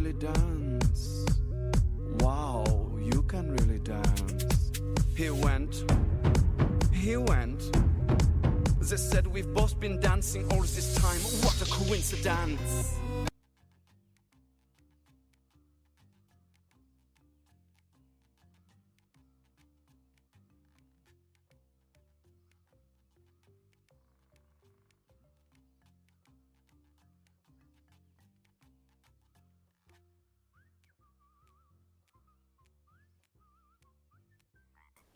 really dance. Wow, you can really dance. He went. They said we've both been dancing all this time. What a coincidence.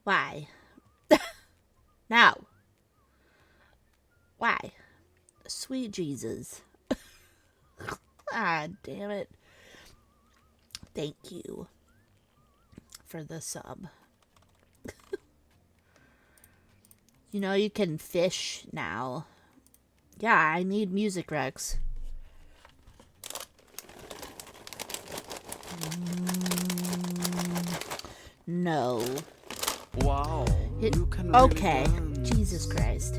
Why? Now. Why? Sweet Jesus. Ah, damn it. Thank you for the sub. You know, you can fish now. Yeah, I need music, Rex. No. Wow, you can really Okay. dance. Jesus Christ.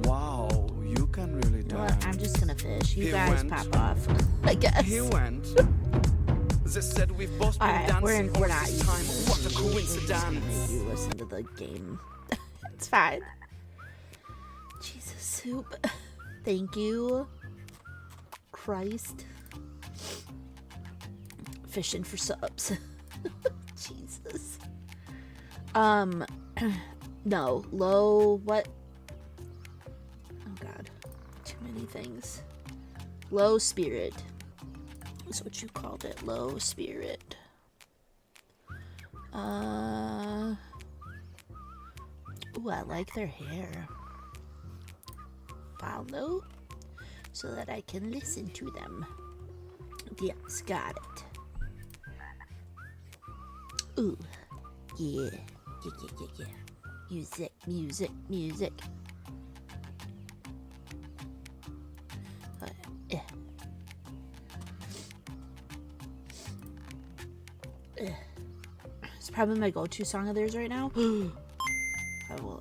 Wow, you can really You know dance. what? I'm just gonna fish. You He guys went. pop off, I guess. He went. They said we've both been Alright, dancing we're all not this using time. this. What a We're just gonna coincidence. make you listen to the game. It's fine. Jesus soup. Thank you. Christ. Fishing for subs. Jesus. No. Low, what? Oh god. Too many things. Low spirit. That's what you called it. Low spirit. Ooh, I like their hair. Follow so that I can listen to them. Yes, got it. Ooh, yeah. Yeah. Music. It's probably my go-to song of theirs right now.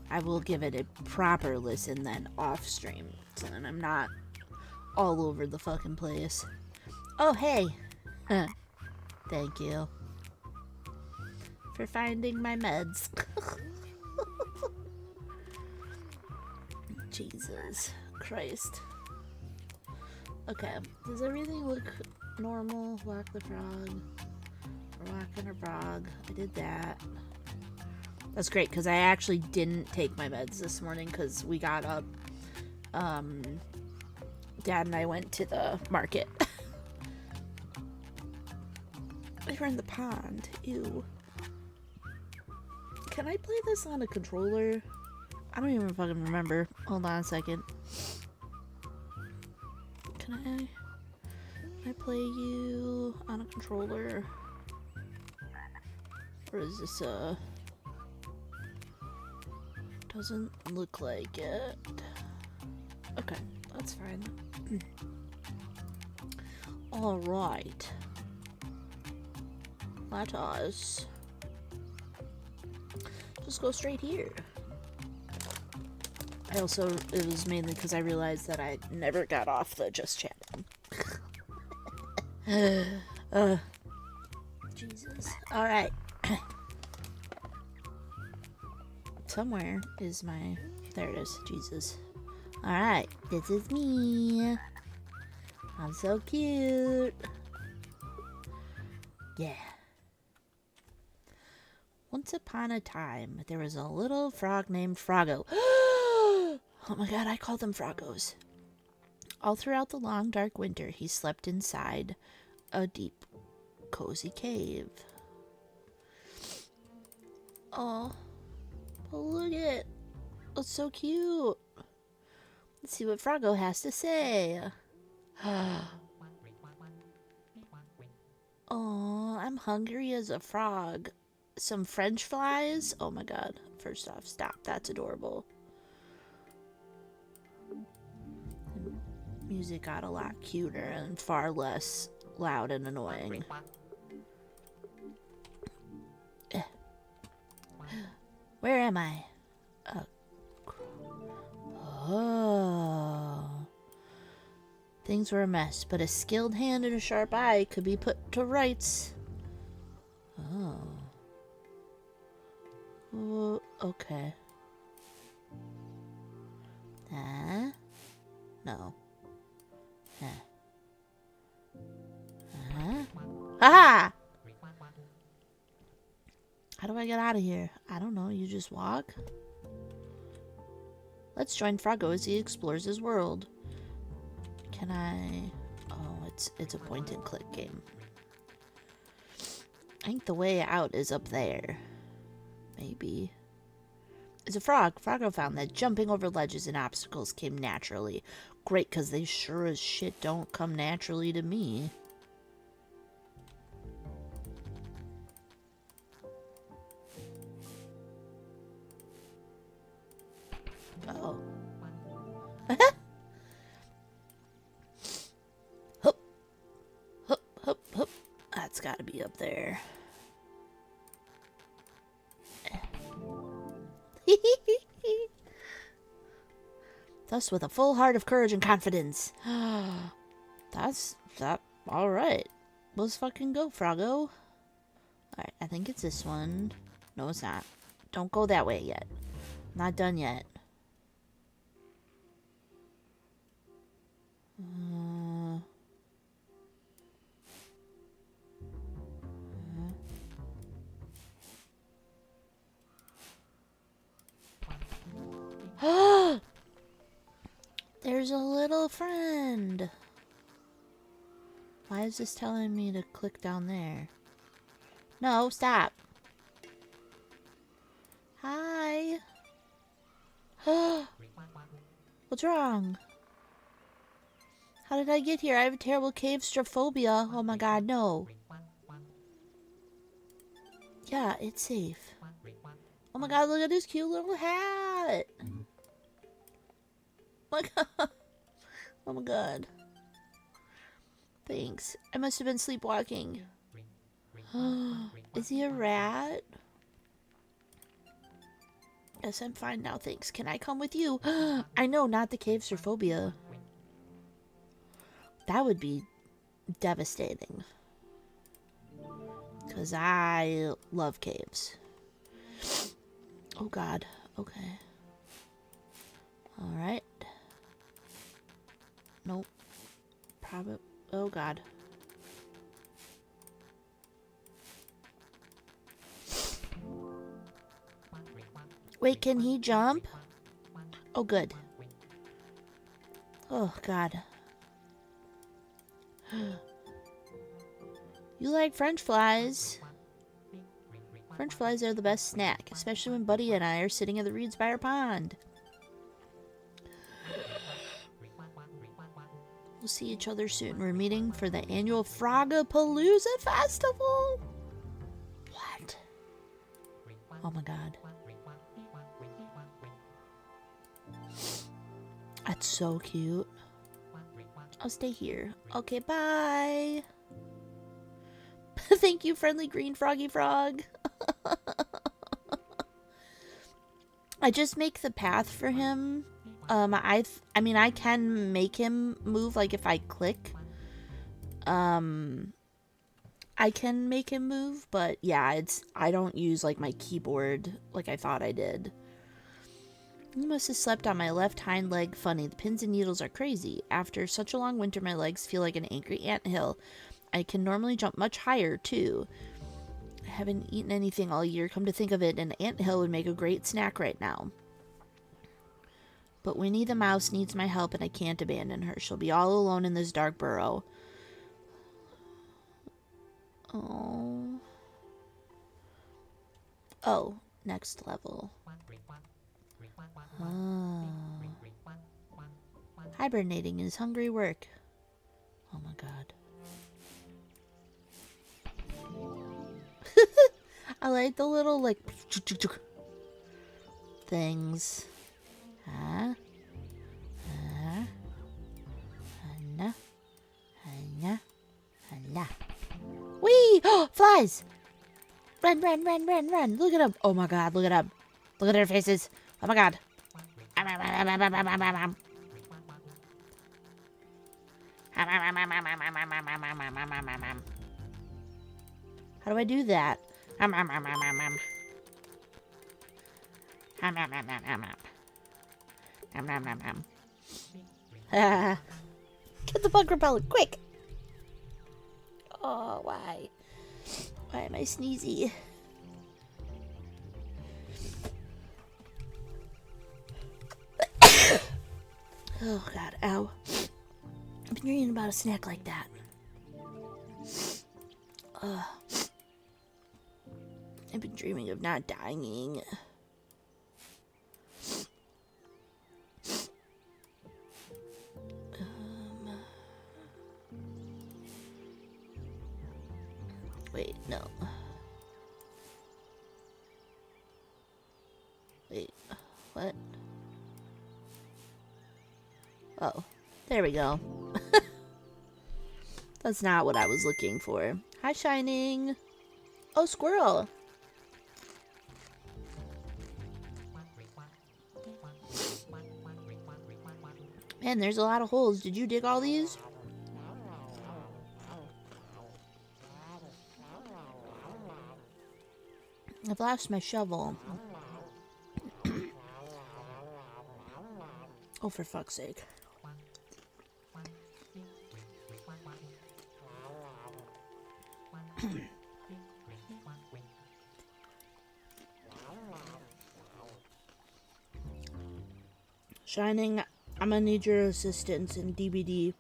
I will give it a proper listen then off stream, so then I'm not all over the fucking place. Oh hey, thank you for finding my meds. Jesus Christ. Okay, does everything look normal? Walk the frog. We're walking a frog. I did that. That's great, because I actually didn't take my meds this morning because we got up. Dad and I went to the market. We were in the pond. Ew. Can I play this on a controller? I don't even fucking remember. Hold on a second. Can I play you on a controller? Or is this doesn't look like it. Okay, that's fine. Alright. Let us just go straight here. It was mainly because I realized that I never got off the just chatting. Jesus. Alright. Somewhere is my... There it is. Jesus. Alright. This is me. I'm so cute. Yeah. Once upon a time, there was a little frog named Froggo. Oh my god, I call them Froggos. All throughout the long, dark winter, he slept inside a deep, cozy cave. Oh, look at it. It's so cute. Let's see what Froggo has to say. Oh, I'm hungry as a frog. Some French fries? Oh my god. First off, stop. That's adorable. Music got a lot cuter and far less loud and annoying. Where am I? Oh. Things were a mess, but a skilled hand and a sharp eye could be put to rights. Oh. Oh, okay. No. Ha! How do I get out of here? I don't know. You just walk? Let's join Froggo as he explores his world. Can I... Oh, it's a point-and-click game. I think the way out is up there. Maybe. As a frog, Froggo found that jumping over ledges and obstacles came naturally. Great, because they sure as shit don't come naturally to me. Oh. Hup. Hup, hup, hup. That's gotta be up there. Thus, with a full heart of courage and confidence. That's that. Alright. Let's fucking go, Froggo. Alright, I think it's this one. No, it's not. Don't go that way yet. Not done yet. There's a little friend. Why is this telling me to click down there? No, stop. Hi. What's wrong? How did I get here? I have a terrible cave strophobia. Oh my god, no. Yeah, it's safe. Oh my god, look at this cute little hat. Oh my god. Oh my god. Thanks. I must have been sleepwalking. Is he a rat? Yes, I'm fine now, thanks. Can I come with you? I know, not the cave strophobia. That would be devastating. Because I love caves. Oh god. Okay. Alright. Nope. Probably. Oh god. Wait, can he jump? Oh, good. Oh god. You like French fries? French fries are the best snack, especially when Buddy and I are sitting in the reeds by our pond. We'll see each other soon. We're meeting for the annual Frogapalooza Festival. What? Oh my god. That's so cute. I'll stay here. Okay, bye. Thank you, friendly green froggy frog. I just make the path for him. I mean, I can make him move, like, if I click. I can make him move, but yeah, I don't use, like, my keyboard like I thought I did. You must have slept on my left hind leg funny. The pins and needles are crazy. After such a long winter, my legs feel like an angry anthill. I can normally jump much higher, too. I haven't eaten anything all year. Come to think of it, an anthill would make a great snack right now. But Winnie the Mouse needs my help, and I can't abandon her. She'll be all alone in this dark burrow. Oh. Oh, next level. Oh. Hibernating is hungry work. Oh my god. I like the little, like, things. Huh? Whee! Oh, flies! Run, run, run, run, run. Look at them. Oh my god, look at them. Look at their faces. Oh my god. How do I do that? Get the bug repellent, quick! Oh, why? Why am I sneezy? Oh, God, ow. I've been dreaming about a snack like that. I've been dreaming of not dying. Wait, no. Wait, what? Oh, there we go. That's not what I was looking for. Hi, Shining. Oh, squirrel. Man, there's a lot of holes. Did you dig all these? I've lost my shovel. Oh, for fuck's sake. Shining, I'm gonna need your assistance in DBD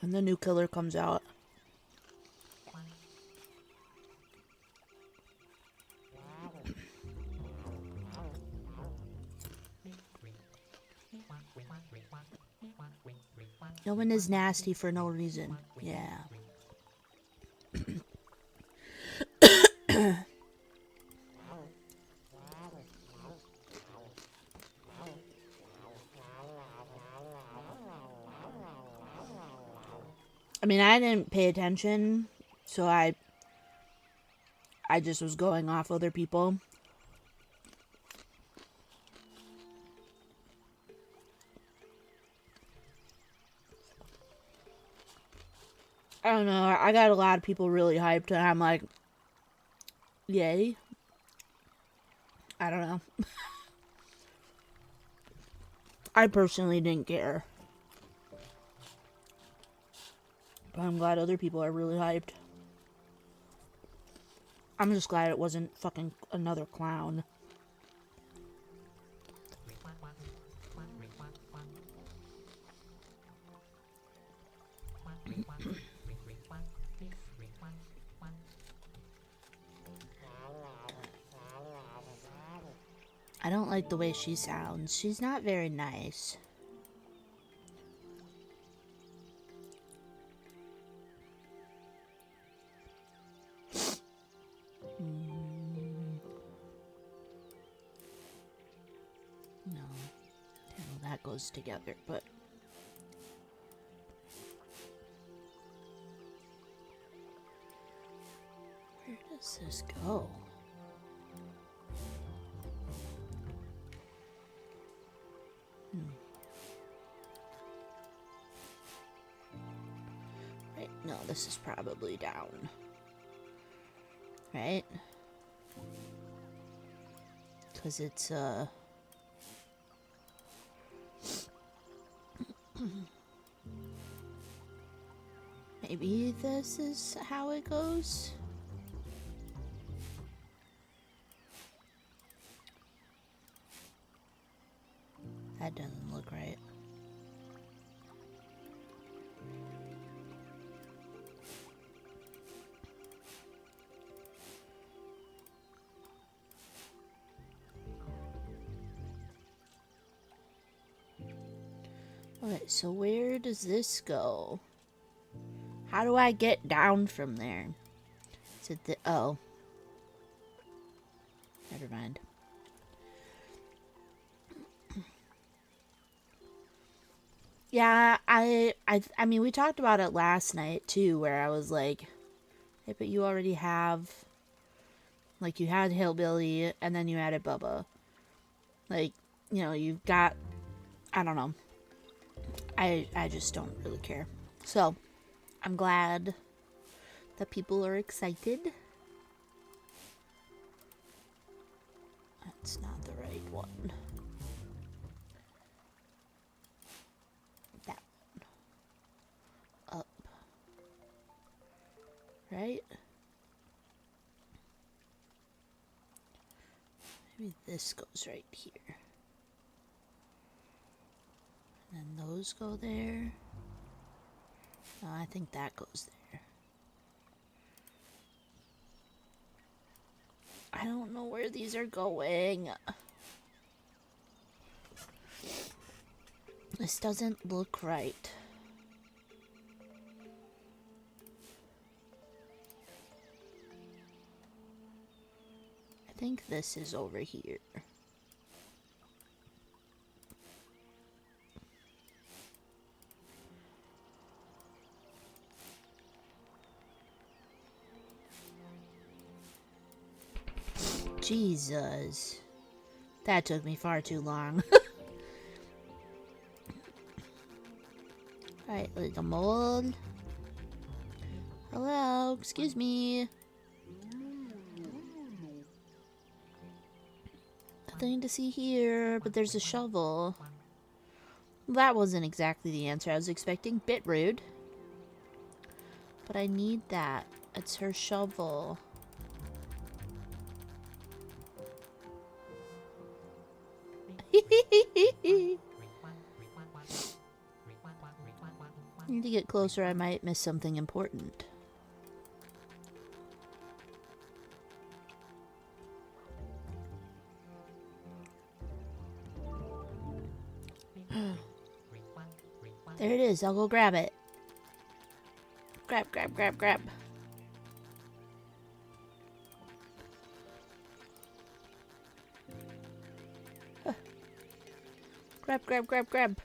when the new killer comes out. No one is nasty for no reason. Yeah. I mean, I didn't pay attention, so I just was going off other people. I don't know, I got a lot of people really hyped, and I'm like, yay. I don't know. I personally didn't care. But I'm glad other people are really hyped. I'm just glad it wasn't fucking another clown. I don't like the way she sounds. She's not very nice. No. Well, that goes together, but... Where does this go? Right, no, this is probably down. Right? Because it's, maybe this is how it goes? That doesn't look right. Alright, so where does this go? How do I get down from there? Is it the... Oh. Never mind. Yeah, I mean, we talked about it last night, too, where I was like, hey, but you already have... Like, you had Hillbilly, and then you added Bubba. Like, you know, you've got... I don't know. I just don't really care. So, I'm glad that people are excited. That's not the right one. That one. Up. Right? Maybe this goes right here. And then those go there. No, I think that goes there. I don't know where these are going. This doesn't look right. I think this is over here. Jesus. That took me far too long. Alright, like a mold. Hello, excuse me. Nothing to see here, but there's a shovel. That wasn't exactly the answer I was expecting. Bit rude. But I need that. It's her shovel. Need to get closer, I might miss something important. There it is, I'll go grab it. Grab, grab, grab, grab. Huh. Grab, grab, grab, grab.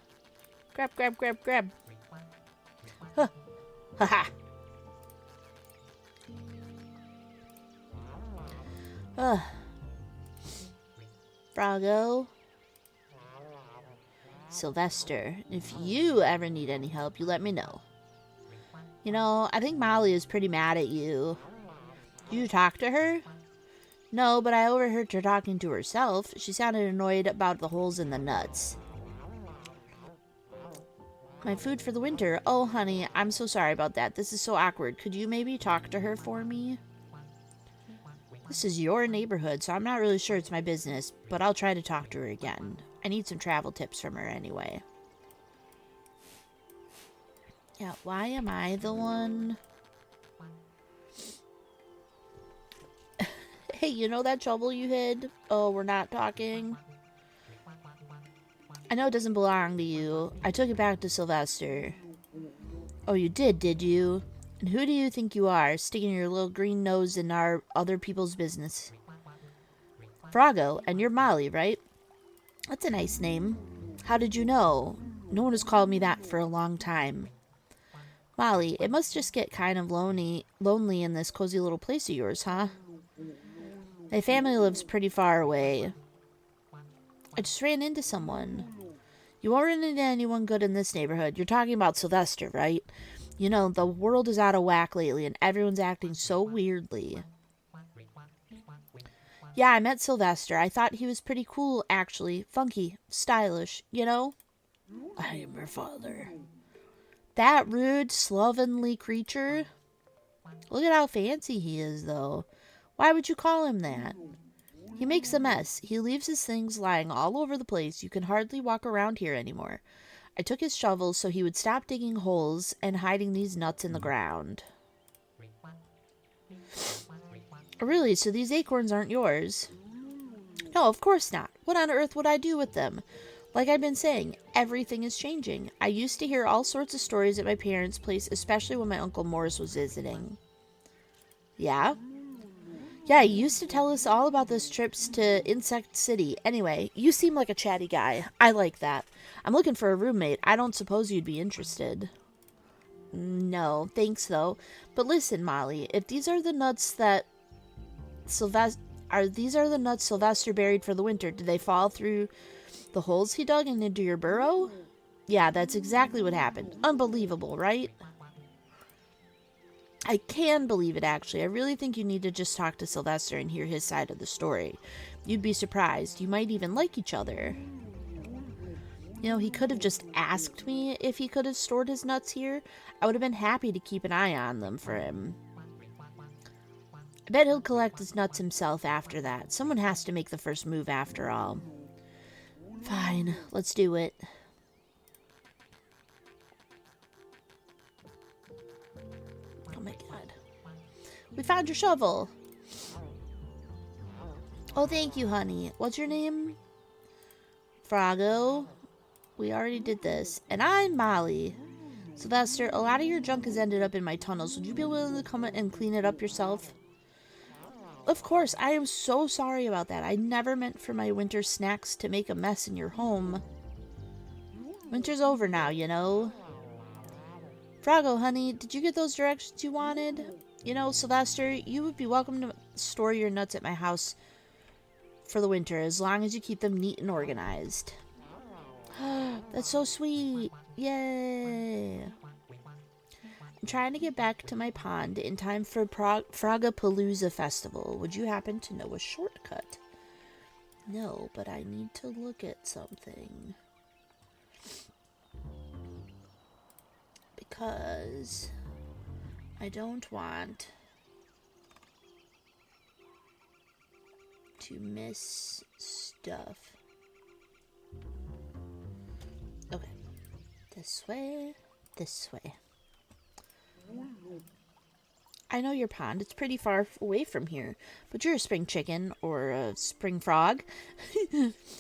Grab, grab, grab, grab. Huh. Haha. Froggo. Sylvester, if you ever need any help, you let me know. You know, I think Molly is pretty mad at you. Did you talk to her? No, but I overheard her talking to herself. She sounded annoyed about the holes in the nuts. My food for the winter. Oh, honey, I'm so sorry about that. This is so awkward. Could you maybe talk to her for me? This is your neighborhood, so I'm not really sure it's my business, but I'll try to talk to her again. I need some travel tips from her anyway. Yeah, why am I the one? Hey, you know that shovel you hid? Oh, we're not talking? I know it doesn't belong to you. I took it back to Sylvester. Oh, you did you? And who do you think you are, sticking your little green nose in our other people's business? Froggo, and you're Molly, right? That's a nice name. How did you know? No one has called me that for a long time. Molly, it must just get kind of lonely in this cozy little place of yours, huh? My family lives pretty far away. I just ran into someone. You won't run into anyone good in this neighborhood. You're talking about Sylvester, right? You know, the world is out of whack lately, and everyone's acting so weirdly. Yeah, I met Sylvester. I thought he was pretty cool, actually. Funky, stylish, you know? I am your father. That rude, slovenly creature? Look at how fancy he is, though. Why would you call him that? He makes a mess. He leaves his things lying all over the place. You can hardly walk around here anymore. I took his shovel so he would stop digging holes and hiding these nuts in the ground. Really? So these acorns aren't yours? No, of course not. What on earth would I do with them? Like I've been saying, everything is changing. I used to hear all sorts of stories at my parents' place, especially when my Uncle Morris was visiting. Yeah? Yeah, he used to tell us all about those trips to Insect City. Anyway, you seem like a chatty guy. I like that. I'm looking for a roommate. I don't suppose you'd be interested. No, thanks though. But listen, Molly, if these are the nuts that Sylvester buried for the winter, did they fall through the holes he dug and into your burrow? Yeah, that's exactly what happened. Unbelievable, right? I can believe it, actually. I really think you need to just talk to Sylvester and hear his side of the story. You'd be surprised. You might even like each other. You know, he could have just asked me if he could have stored his nuts here. I would have been happy to keep an eye on them for him. I bet he'll collect his nuts himself after that. Someone has to make the first move after all. Fine, let's do it. Oh my god. We found your shovel. Oh, thank you, honey. What's your name? Froggo. We already did this. And I'm Molly. Sylvester, a lot of your junk has ended up in my tunnels. Would you be willing to come and clean it up yourself? Of course, I am so sorry about that. I never meant for my winter snacks to make a mess in your home. Winter's over now, you know. Froggo, honey, did you get those directions you wanted? You know, Sylvester, you would be welcome to store your nuts at my house for the winter, as long as you keep them neat and organized. That's so sweet. Yay. I'm trying to get back to my pond in time for Frogapalooza Festival. Would you happen to know a shortcut? No, but I need to look at something. Because I don't want to miss stuff. Okay. This way. This way. I know your pond. It's pretty far away from here. But you're a spring chicken or a spring frog.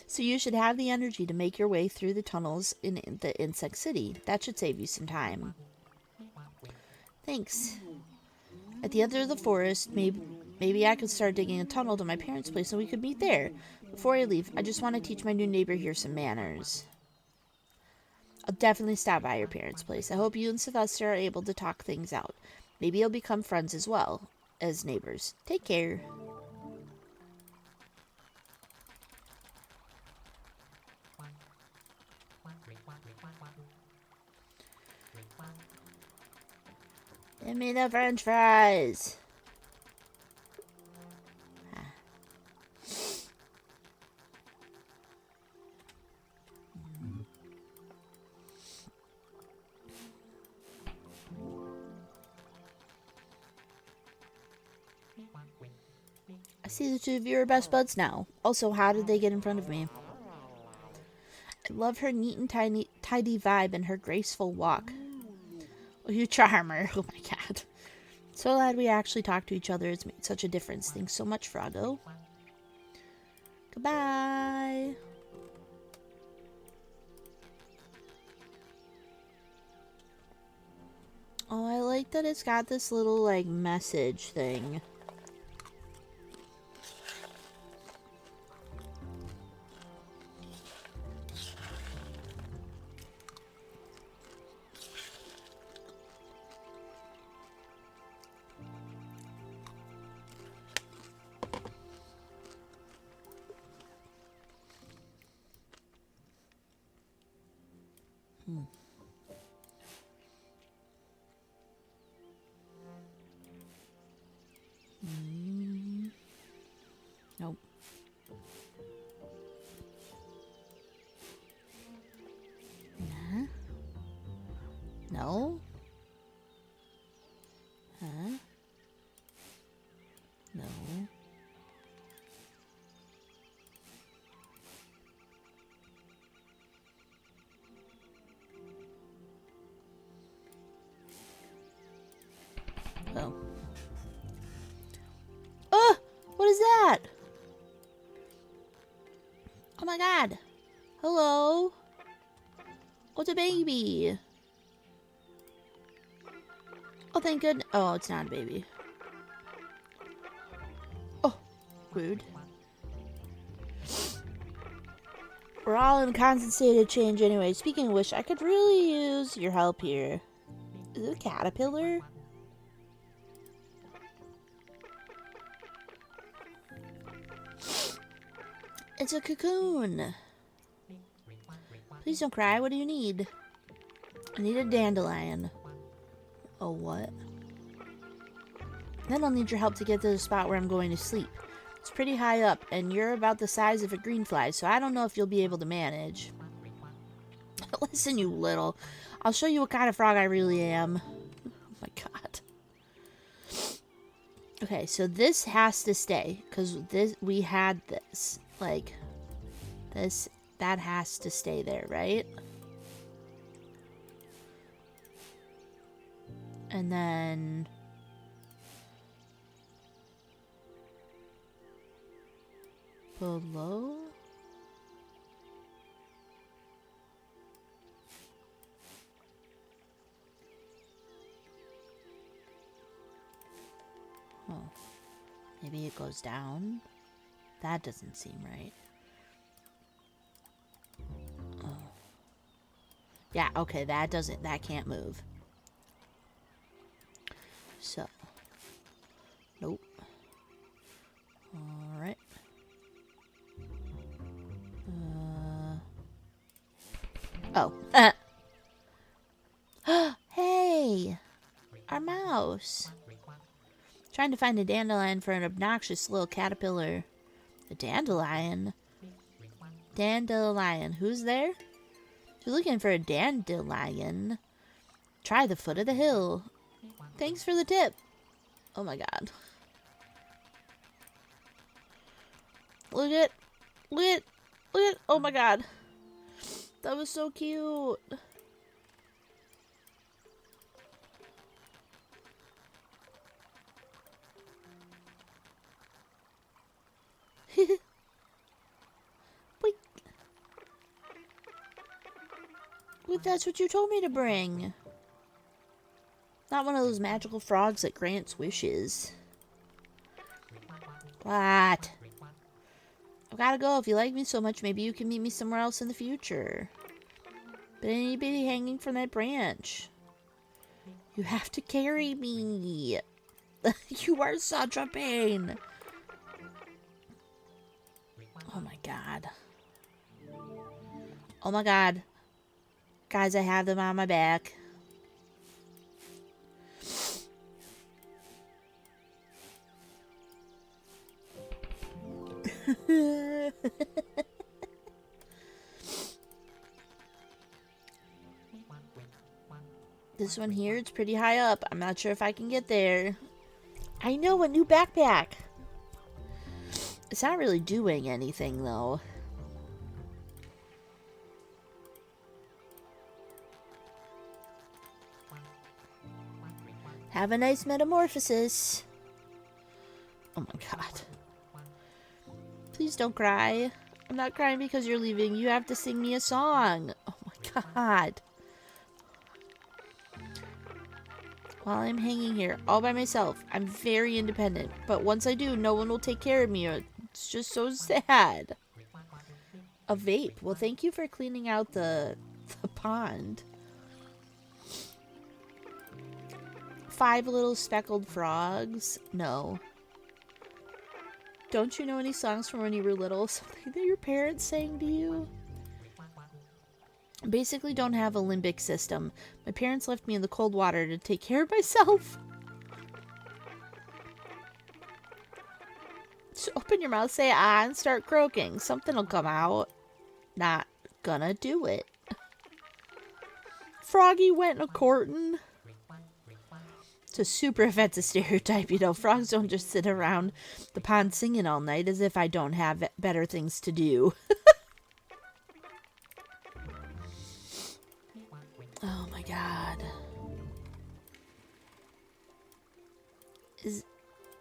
So you should have the energy to make your way through the tunnels in the insect city. That should save you some time. Thanks. At the end of the forest, maybe I could start digging a tunnel to my parents' place and we could meet there. Before I leave, I just want to teach my new neighbor here some manners. I'll definitely stop by your parents' place. I hope you and Sylvester are able to talk things out. Maybe you'll become friends as well as neighbors. Take care. Give me the french fries. I see the two of you are best buds now. Also, how did they get in front of me? I love her neat and tidy vibe and her graceful walk. Oh, you charm her. Oh my god. So glad we actually talked to each other. It's made such a difference. Thanks so much, Froggo. Goodbye. Oh, I like that it's got this little, like, message thing. Nope. Huh? No? Huh? No. Oh. Oh! What is that? Oh my god. Hello? What's a baby? Oh, thank goodness. Oh, it's not a baby. Oh, rude. We're all in a constant state of change anyway. Speaking of which, I could really use your help here. Is it a caterpillar? It's a cocoon. Please don't cry. What do you need? I need a dandelion. Oh, what? Then I'll need your help to get to the spot where I'm going to sleep. It's pretty high up, and you're about the size of a green fly, so I don't know if you'll be able to manage. Listen, you little. I'll show you what kind of frog I really am. Oh my god. Okay, so this has to stay, because we had this. Like, that has to stay there, right? And then... below? Oh. Maybe it goes down? That doesn't seem right. Oh. Yeah, okay, that can't move. So. Nope. Alright. Oh. Hey! Our mouse! Trying to find a dandelion for an obnoxious little caterpillar. A dandelion? Dandelion. Who's there? You're looking for a dandelion. Try the foot of the hill. Thanks for the tip. Oh my god. Look at, oh my god. That was so cute. Wait, that's what you told me to bring. Not one of those magical frogs that grants wishes. What? I've gotta go. If you like me so much, maybe you can meet me somewhere else in the future. But anybody hanging from that branch. You have to carry me. You are such a pain. Oh my god. Oh my god. Guys, I have them on my back. This one here, it's pretty high up. I'm not sure if I can get there. I know, a new backpack. It's not really doing anything, though. Have a nice metamorphosis. Oh my god. Please don't cry. I'm not crying because you're leaving. You have to sing me a song. Oh my god. While I'm hanging here all by myself, I'm very independent. But once I do, no one will take care of me. It's just so sad. A vape. Well, thank you for cleaning out the pond. 5 little speckled frogs? No. Don't you know any songs from when you were little? Something that your parents sang to you? I basically don't have a limbic system. My parents left me in the cold water to take care of myself. Just open your mouth, say ah, and start croaking. Something will come out. Not gonna do it. Froggy went a-courtin'. It's a super offensive stereotype, you know. Frogs don't just sit around the pond singing all night as if I don't have better things to do. Oh my god.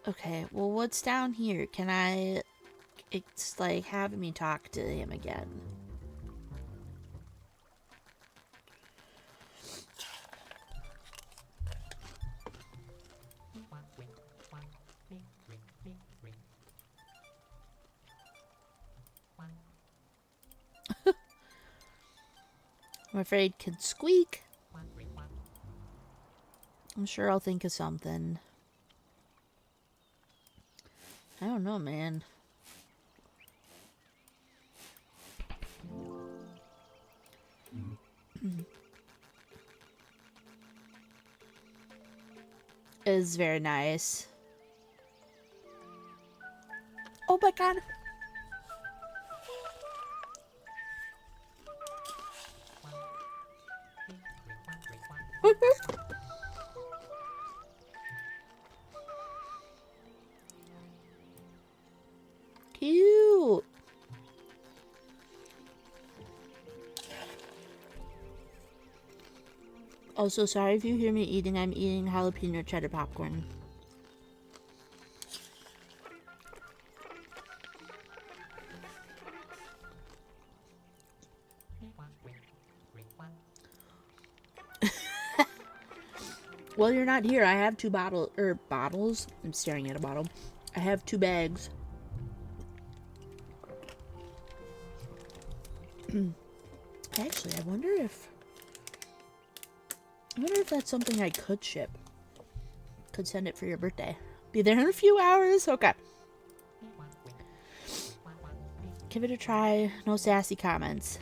Okay, well, what's down here? Can I... It's like having me talk to him again. I'm afraid kids squeak. I'm sure I'll think of something. I don't know, man. It is very nice. Oh my god. Cute. Also, sorry if you hear me eating. I'm eating jalapeno cheddar popcorn. Well, you're not here. I have two bottles. I'm staring at a bottle. I have 2 bags. Actually, I wonder if that's something I could ship. Could send it for your birthday. Be there in a few hours. Okay. Give it a try. No sassy comments.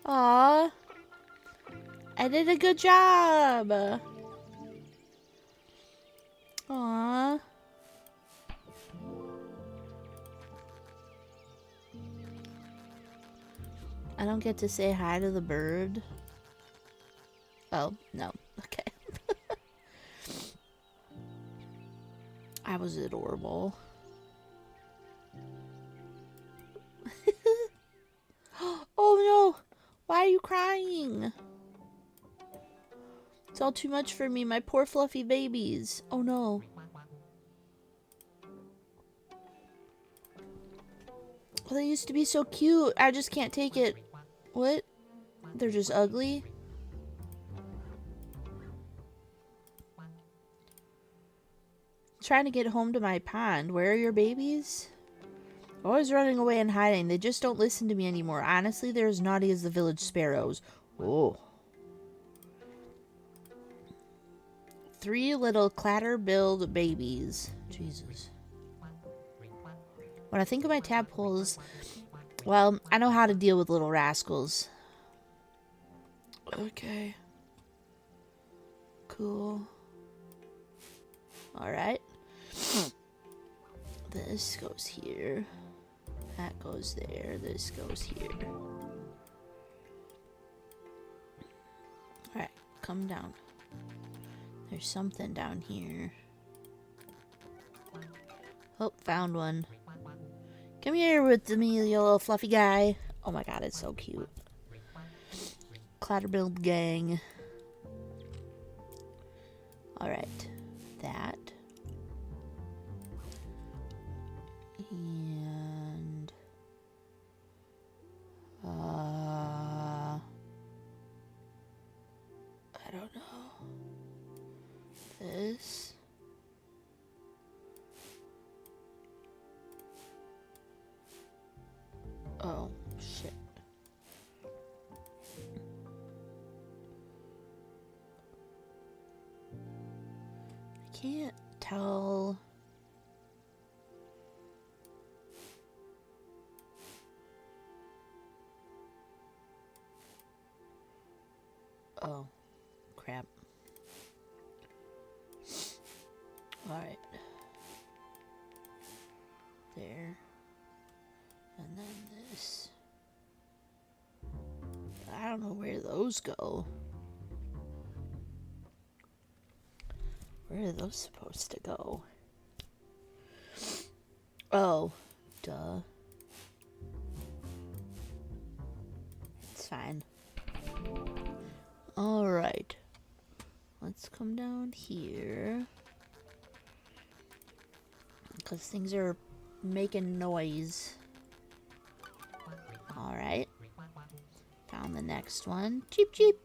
Aw. I did a good job. Aw. I don't get to say hi to the bird. Oh, no. Okay. I was adorable. Oh no! Why are you crying? It's all too much for me, my poor fluffy babies. Oh no. Well, they used to be so cute. I just can't take it. What? They're just ugly? Trying to get home to my pond. Where are your babies? Always running away and hiding. They just don't listen to me anymore. Honestly, they're as naughty as the village sparrows. Oh. 3 little clatter-billed babies. Jesus. When I think of my tadpoles, well, I know how to deal with little rascals. Okay. Cool. Alright. This goes here. That goes there. This goes here. Alright, come down. There's something down here. Oh, found one. Come here with me, you little fluffy guy. Oh my god, it's so cute. Clatterbill gang. Alright. That. And... I don't know. This. Oh, shit. I can't tell. Oh, crap. Alright. There. And then this. I don't know where those go. Where are those supposed to go? Oh, duh. It's fine. Alright. Let's come down here. Because things are making noise. Alright. Found the next one. Cheep, cheep.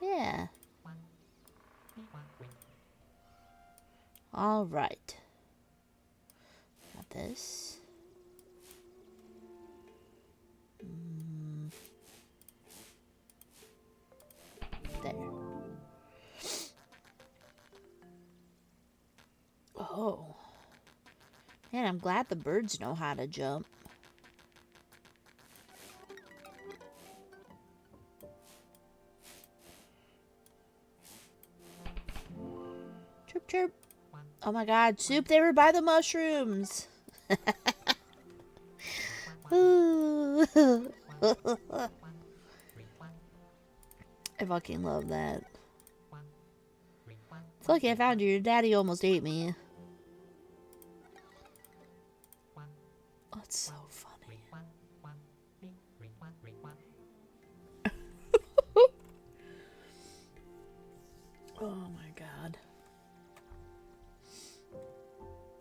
Yeah. Alright. Got this. There. Oh. Man, I'm glad the birds know how to jump. Chirp. Oh my god, Soup, they were by the mushrooms. Ooh. I fucking love that. It's lucky I found you. Your daddy almost ate me. That's so funny. Oh my god.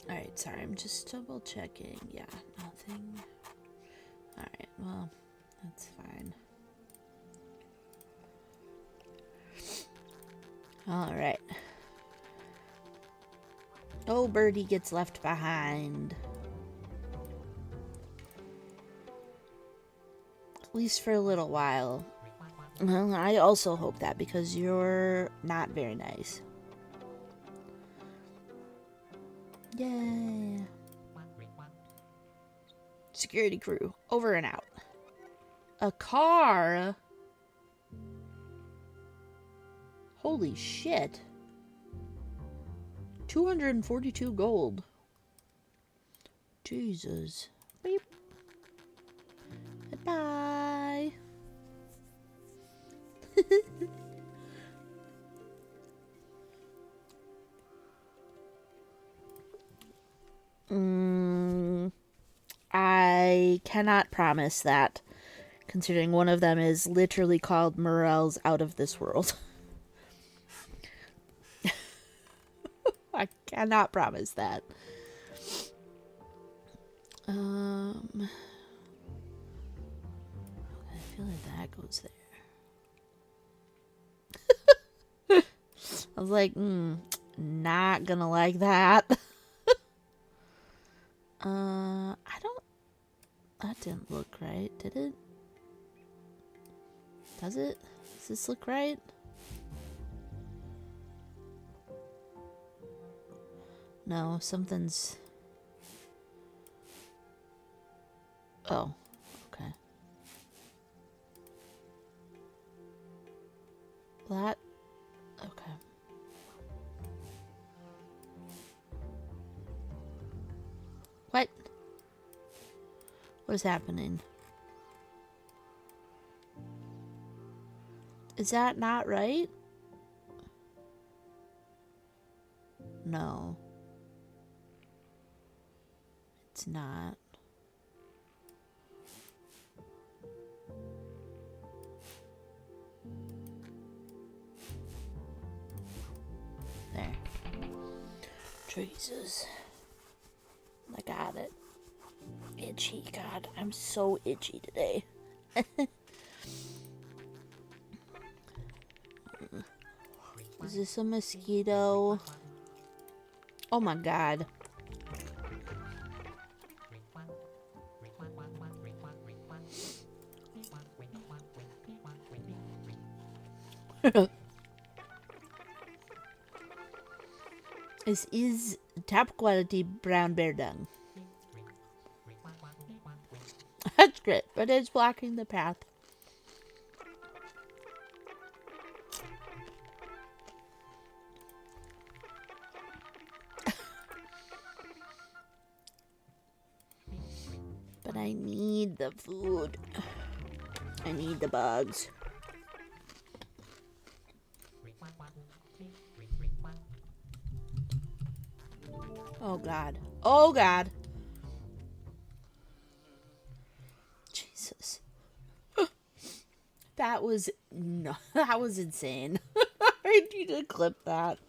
Alright, sorry, I'm just double checking. Yeah, nothing. Alright, well, that's fine. Alright. Oh, Birdie gets left behind. At least for a little while. Well, I also hope that because you're not very nice. Yay. Security crew, over and out. A car? Holy shit. 242 gold. Jesus. Beep. Goodbye. I cannot promise that, considering one of them is literally called Morel's Out of This World. I cannot promise that. I feel like that goes there. I was like, not gonna like that. That didn't look right, did it? Does it? Does this look right? No, something's... Oh, okay. That... Okay. What? What is happening? Is that not right? No. It's not. There. Jesus. I got it. Itchy. God, I'm so itchy today. Is this a mosquito? Oh my god. This is top quality brown bear dung. That's great, but it's blocking the path. But I need the food. I need the bugs. Oh god. Oh god. Jesus. That was no, that was insane. I need to clip that.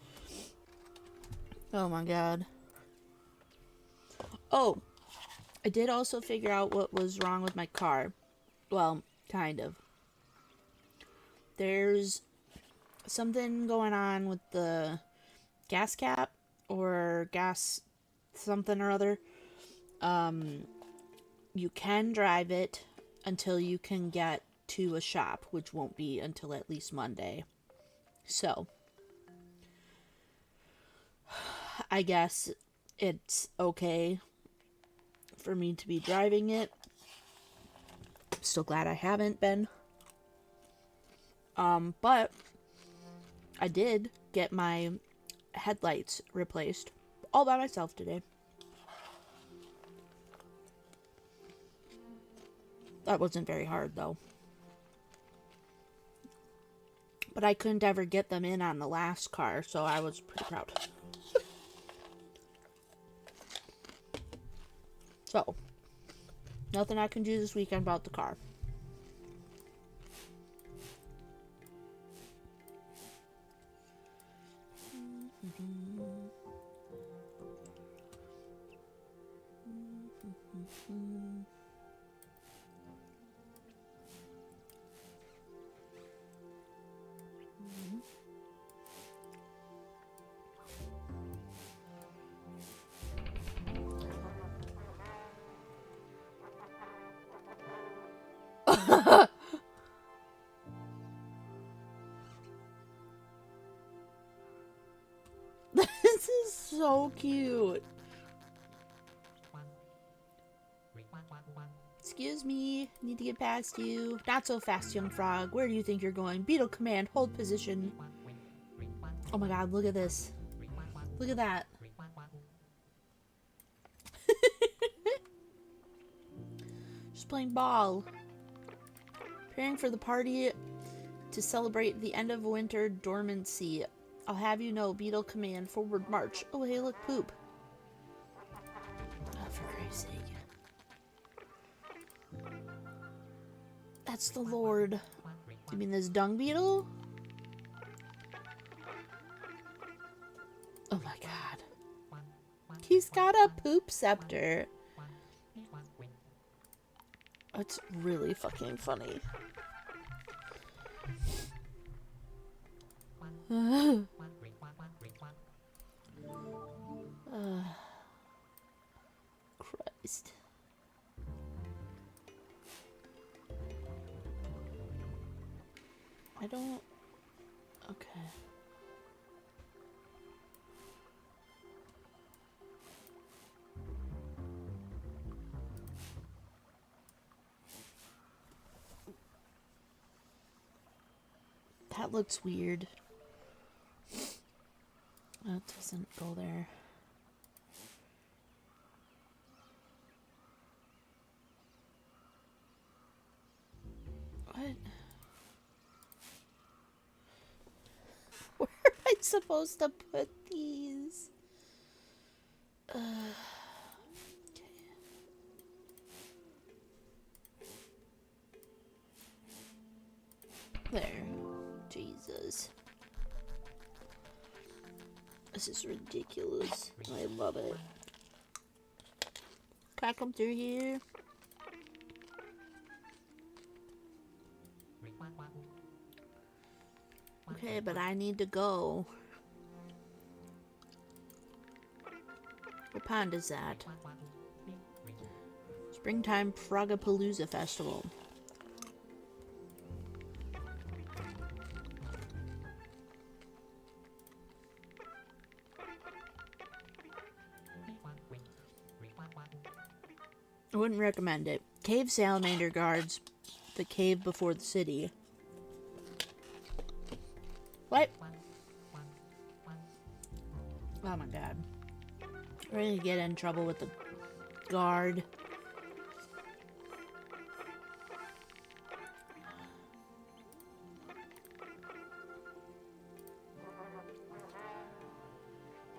Oh my god. Oh, I did also figure out what was wrong with my car. Well, kind of. There's something going on with the gas cap or gas something or other. You can drive it until you can get to a shop, which won't be until at least Monday. So, I guess it's okay for me to be driving it. Still glad I haven't been. But I did get my headlights replaced all by myself today. That wasn't very hard though. But I couldn't ever get them in on the last car, so I was pretty proud. So, nothing I can do this weekend about the car. This is so cute. Excuse me, need to get past you. Not so fast, young frog. Where do you think you're going? Beetle command, hold position. Oh my god, look at this. Look at that. Just playing ball. Preparing for the party to celebrate the end of winter dormancy. I'll have you know, Beetle command, forward march. Oh, hey, look, poop. Oh, for Christ's sake. That's the Lord. You mean this dung beetle? Oh my god. He's got a poop scepter. It's really fucking funny. Christ. I don't... Okay. That looks weird. That doesn't go there. What? Where am I supposed to put these? Okay. There. Jesus. This is ridiculous. I love it. Can I come through here? Okay, but I need to go. What pond is that? Springtime Frogapalooza Festival. I wouldn't recommend it. Cave salamander guards the cave before the city. What? Oh my god. We're gonna get in trouble with the guard.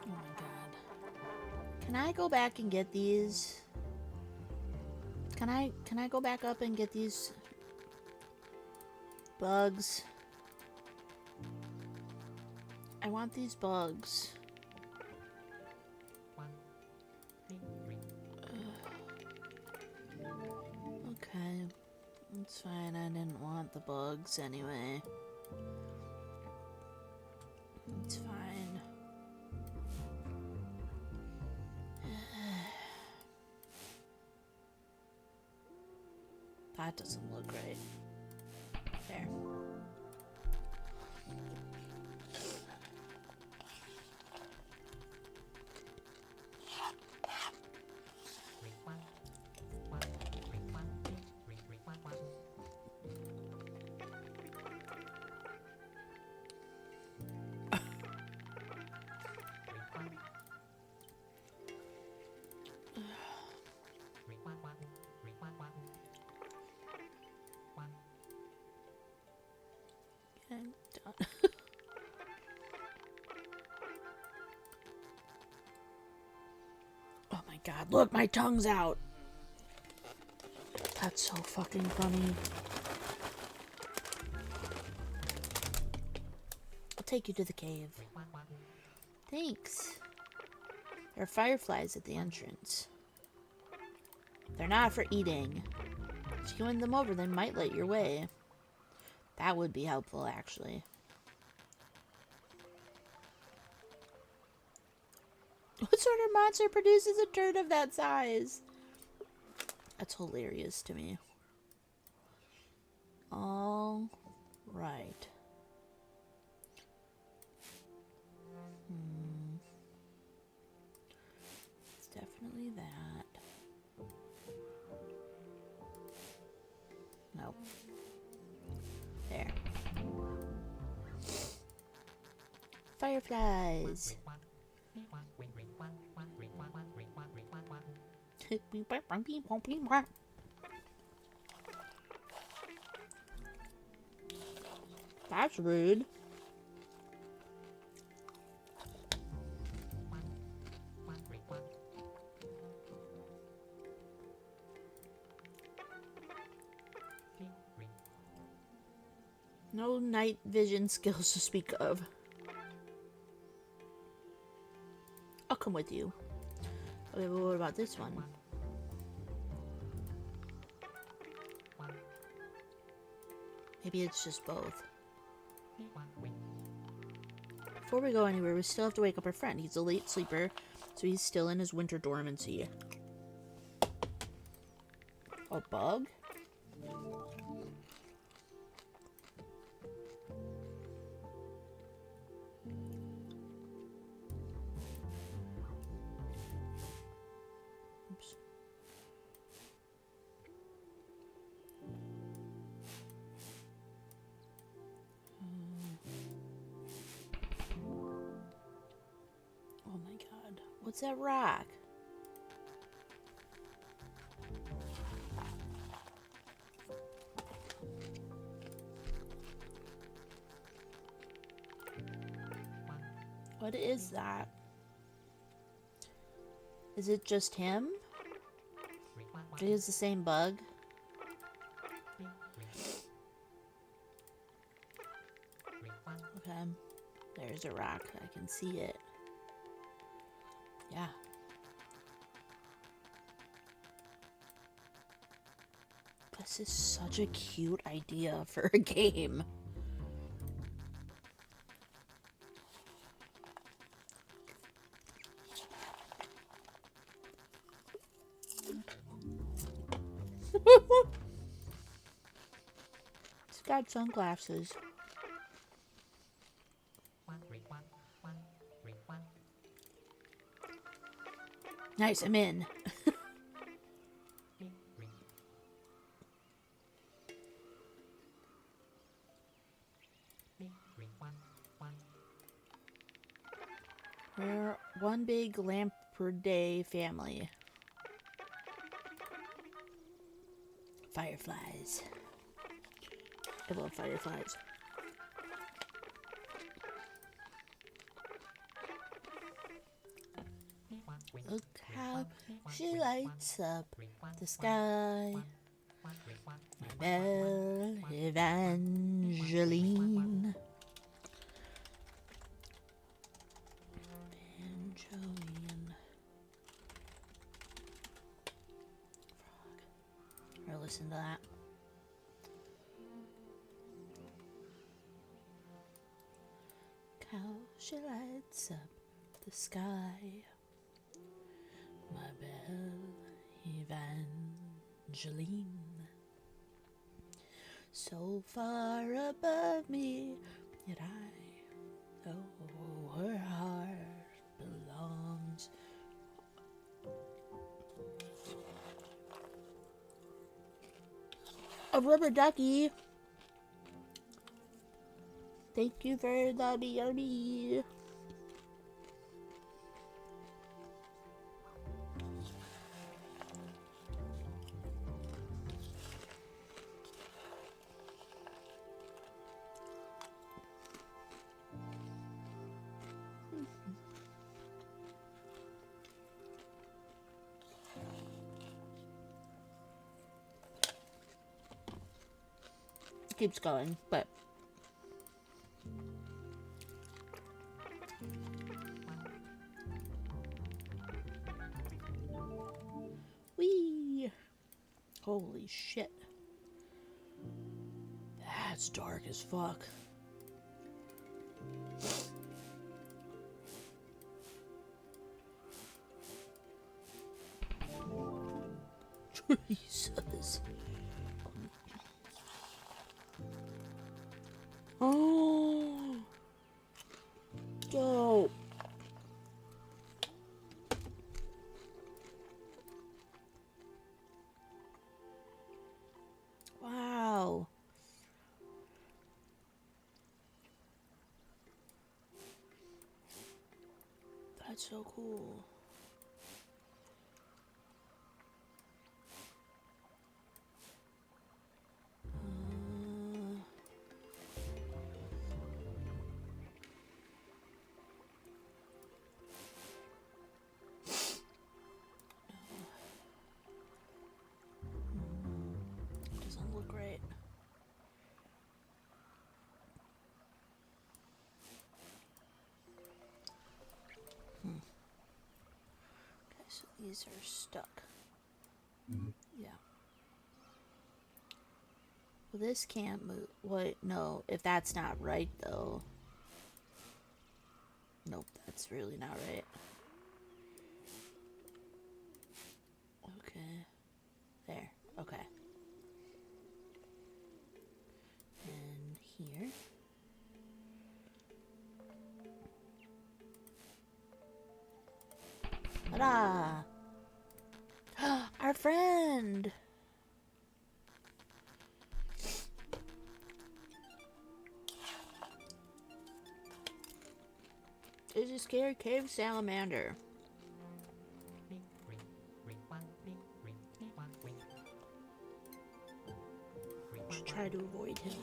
Oh my god. Can I go back and get these? Can I go back up and get these bugs? I want these bugs. Okay. It's fine. I didn't want the bugs anyway. It's fine. That doesn't look right. There. god, look, my tongue's out. That's so fucking funny. I'll take you to the cave. Thanks. There are fireflies at the entrance. They're not for eating. If you win them over, they might light your way. That would be helpful, actually. What sort of monster produces a turd of that size? That's hilarious to me. All right. It's definitely that. Nope. There. Fireflies. That's rude. No night vision skills to speak of. I'll come with you. Okay, but what about this one? Maybe it's just both. Before we go anywhere, we still have to wake up our friend. He's a late sleeper, so he's still in his winter dormancy. A bug? Oops. Oh my god. What's that rock? What is that? Is it just him? It is the same bug. Okay. There's a rock. I can see it. Yeah. This is such a cute idea for a game. He's got sunglasses. Nice, I'm in. We're one big Lampreday family. Fireflies. I love fireflies. Look how she lights up the sky. My belle Evangeline. Evangeline. Frog. I'll listen to that. How she lights up the sky. My belle Evangeline, so far above me, yet I know her heart belongs. A rubber ducky. Thank you for the BRB. keeps going, but whee! Holy shit. That's dark as fuck. Jesus. Oh. Dope. Wow. That's so cool. Doesn't look right. Okay, so these are stuck. Yeah. Well, this can't move. Wait, no. If that's not right, though. Nope, that's really not right. Okay. There. Okay. And here. Ta-da! Our friend! It's a scary cave salamander. Should try to avoid him.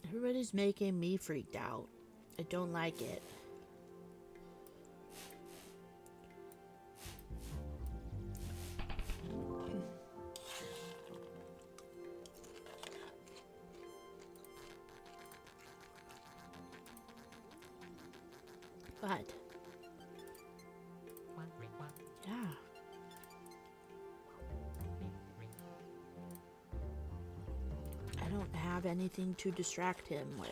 Everybody's making me freaked out. I don't like it. What? Yeah. I don't have anything to distract him with.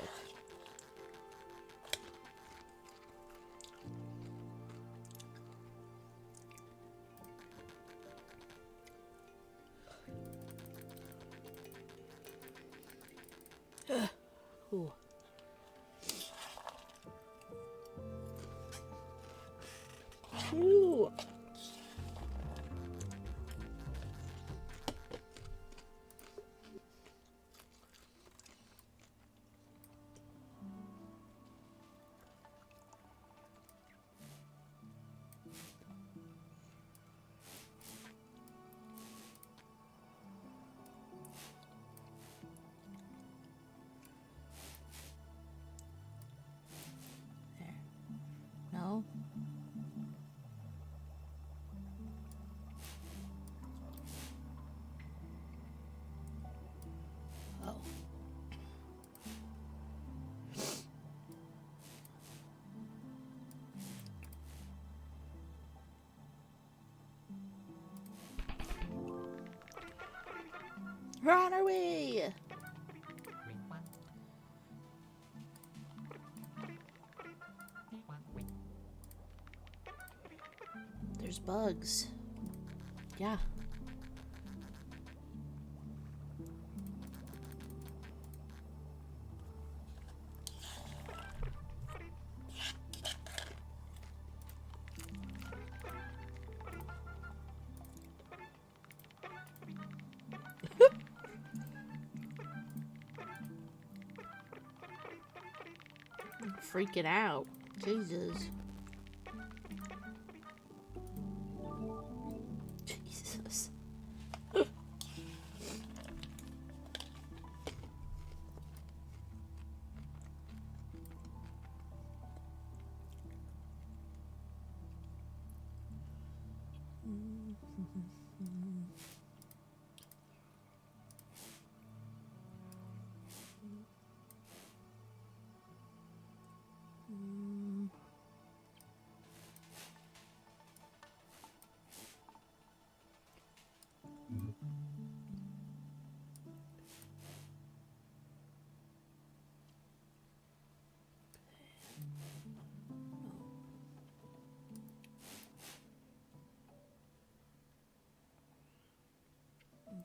Ooh. Ooh. There. No. Oh. We're on our way! There's bugs. Yeah. I'm freaking out. Jesus. Jesus.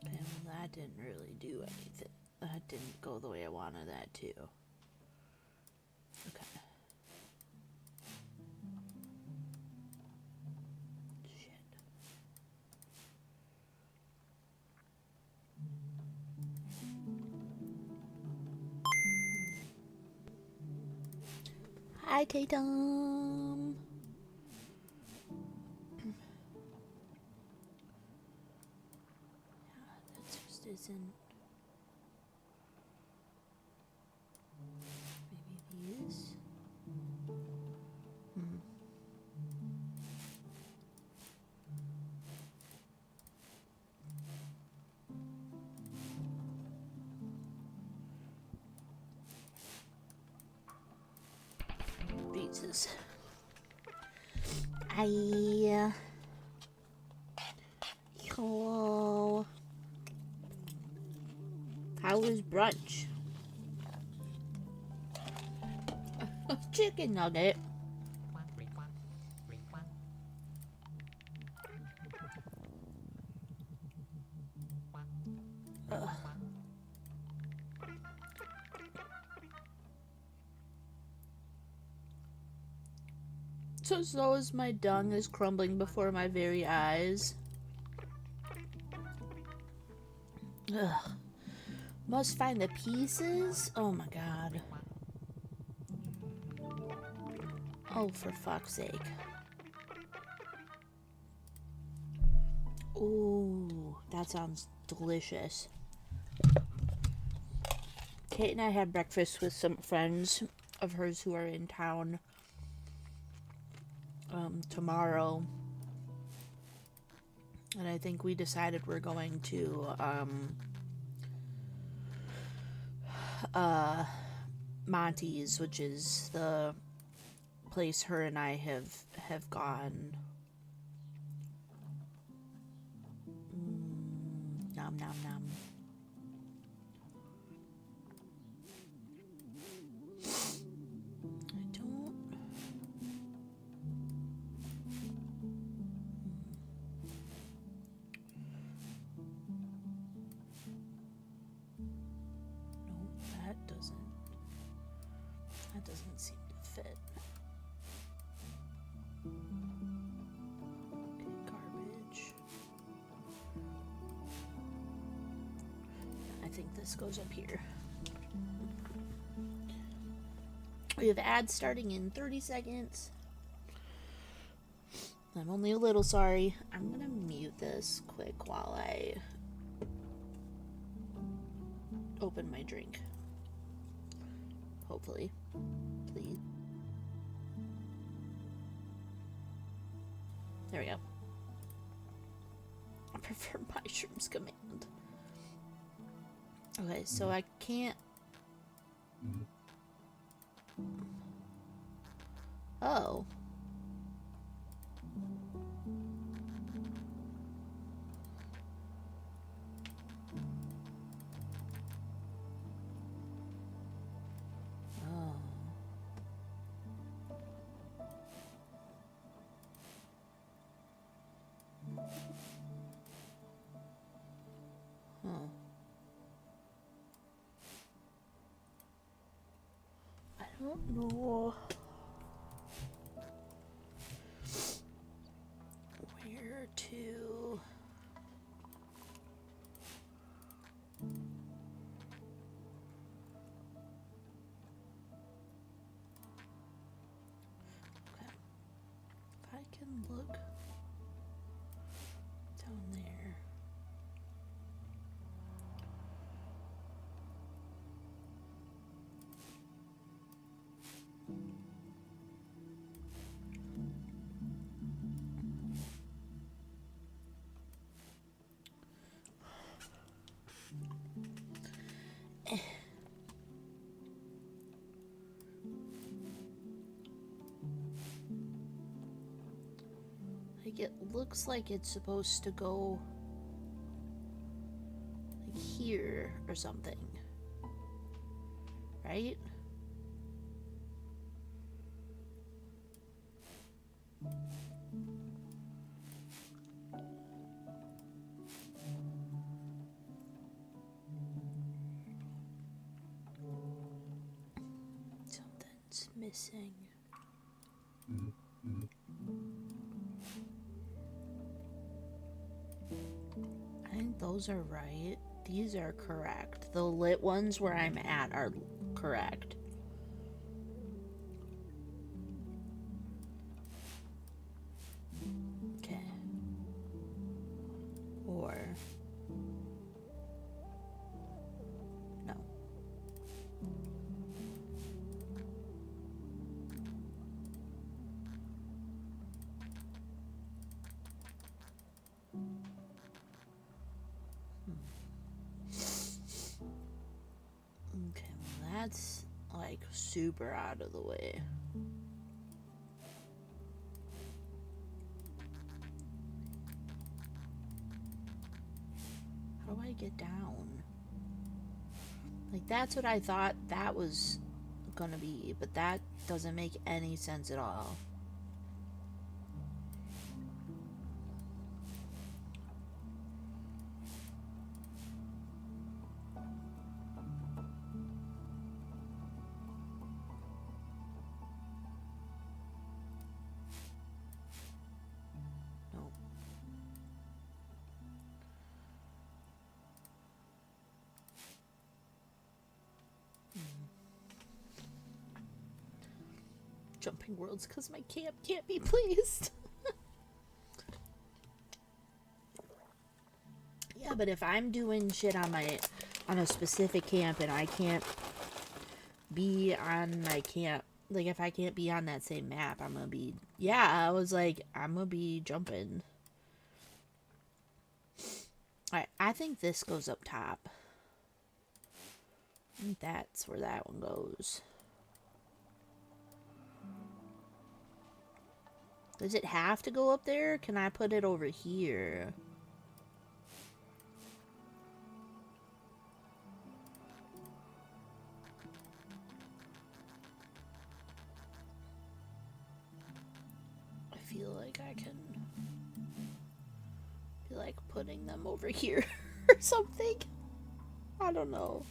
Okay, well, that didn't really do anything. That didn't go the way I wanted that to. Okay. Shit. Hi, Tatum. That just isn't. Maybe these? Jesus. Hello. How was brunch? Chicken nugget. Ugh. So as my dung is crumbling before my very eyes. Ugh. Must find the pieces? Oh my god. Oh, for fuck's sake. Ooh, that sounds delicious. Kate and I had breakfast with some friends of hers who are in town tomorrow. And I think we decided we're going to Monty's, which is the place her and I have gone. Nom nom nom. I don't. That doesn't seem to fit. Okay, garbage. I think this goes up here. We have ads starting in 30 seconds. I'm only a little sorry. I'm gonna mute this quick while I open my drink. Hopefully. Please. There we go. I prefer mushrooms command. Okay, so I can't. Oh. I don't know where to. Okay. If I can look down there. Like, it looks like it's supposed to go like here or something. Right? Something's missing. I think those are right. These are correct. The lit ones where I'm at are correct. Okay. Or... no. Okay, well that's like super out of the way. How do I get down? Like, that's what I thought that was gonna be, but that doesn't make any sense at all. Nope. Jumping worlds because my camp can't be pleased. Yeah, but if I'm doing shit on a specific camp and I can't be on my camp, like if I can't be on that same map, I'm gonna be, yeah, I was like, I'm gonna be jumping. Alright, I think this goes up top. I think that's where that one goes. Does it have to go up there? Can I put it over here? I feel like I can... feel like putting them over here or something. I don't know.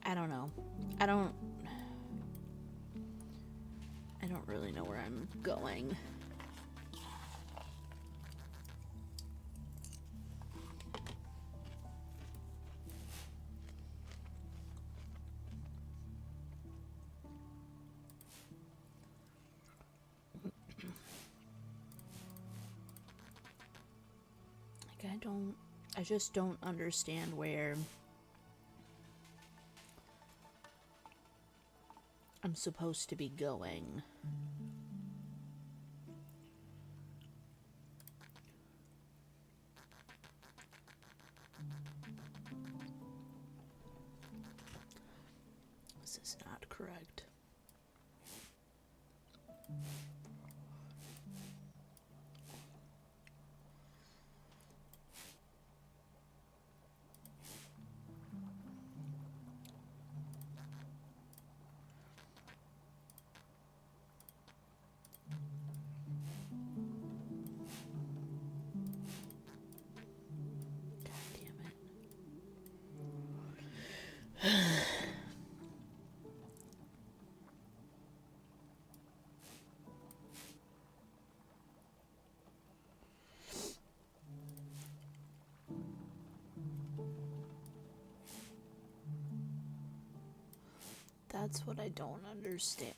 I don't know. I don't really know where I'm going. Like, I just don't understand where I'm supposed to be going. This is not correct. God damn it. That's what I don't understand.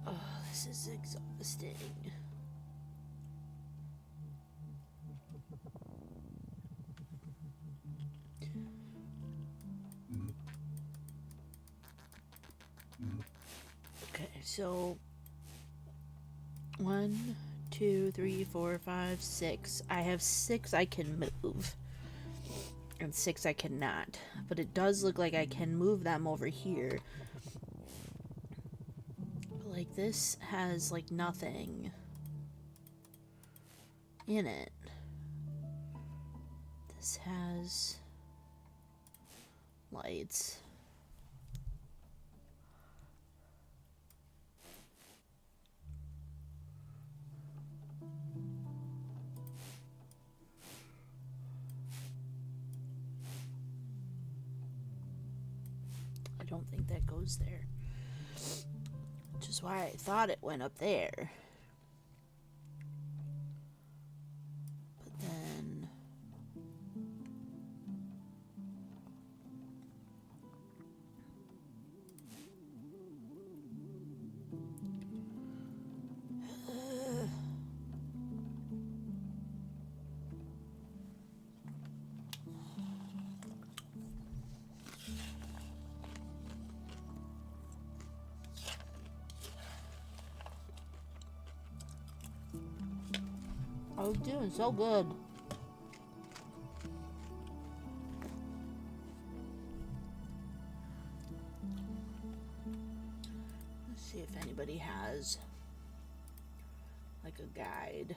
Oh, this is exhausting. Okay, so 1, 2, 3, 4, 5, 6. I have 6 I can move, and 6 I cannot. But it does look like I can move them over here. But, like, this has, like, nothing in it. This has lights. I don't think that goes there. Which is why I thought it went up there. But then... I was doing so good. Let's see if anybody has like a guide.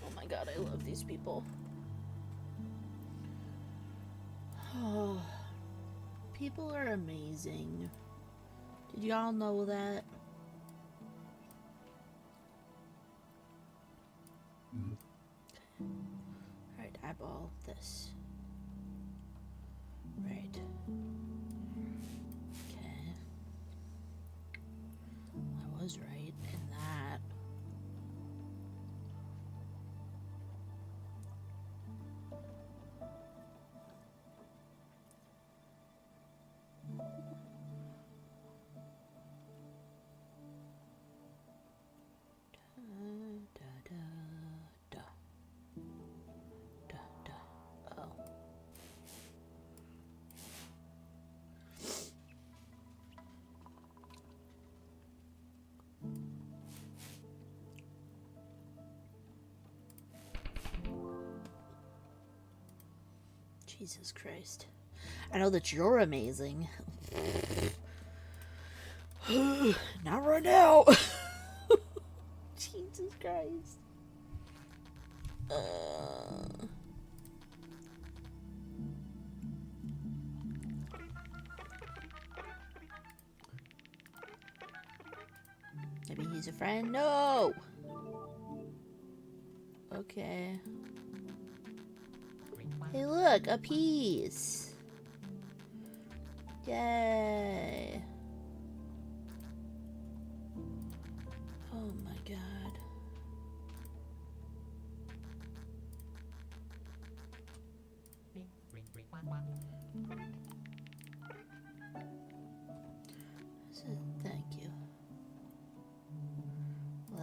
Oh my god, I love these people. Oh. People are amazing. Did y'all know that? Alright, eyeball this. Right. Okay. I was right in that. Jesus Christ. I know that you're amazing. Not right now. Jesus Christ. Maybe he's a friend? No! Okay. Hey, look, a piece. Yay. Oh my god. Thank you. Well,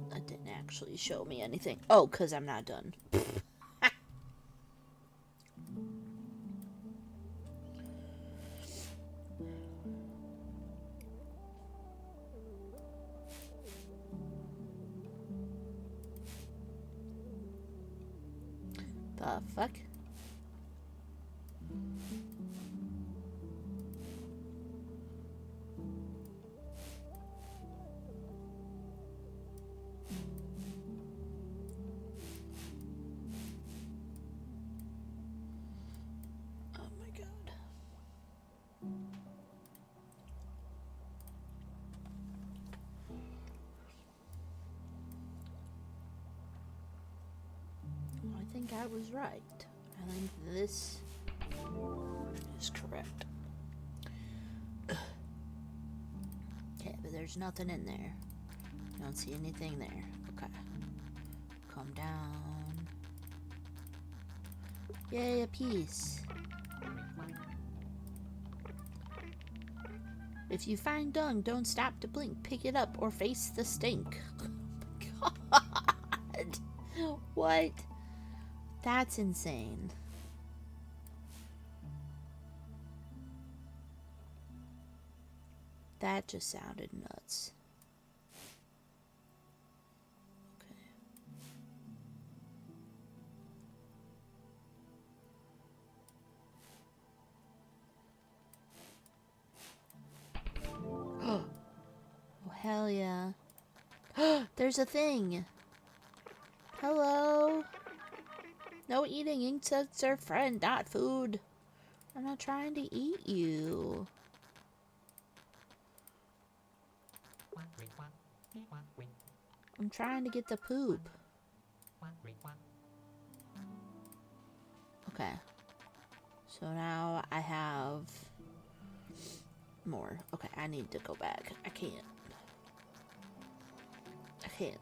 that didn't actually show me anything. Oh, 'cause I'm not done. The fuck? Oh my god. I was right. I think this is correct. Okay, but there's nothing in there. I don't see anything there. Okay. Calm down. Yay, a piece. If you find dung, don't stop to blink. Pick it up or face the stink. God. What? That's insane. That just sounded nuts. Oh, hell yeah. There's a thing. Hello. No eating. Insects are friend, not food. I'm not trying to eat you. I'm trying to get the poop. Okay. So now I have more. Okay, I need to go back. I can't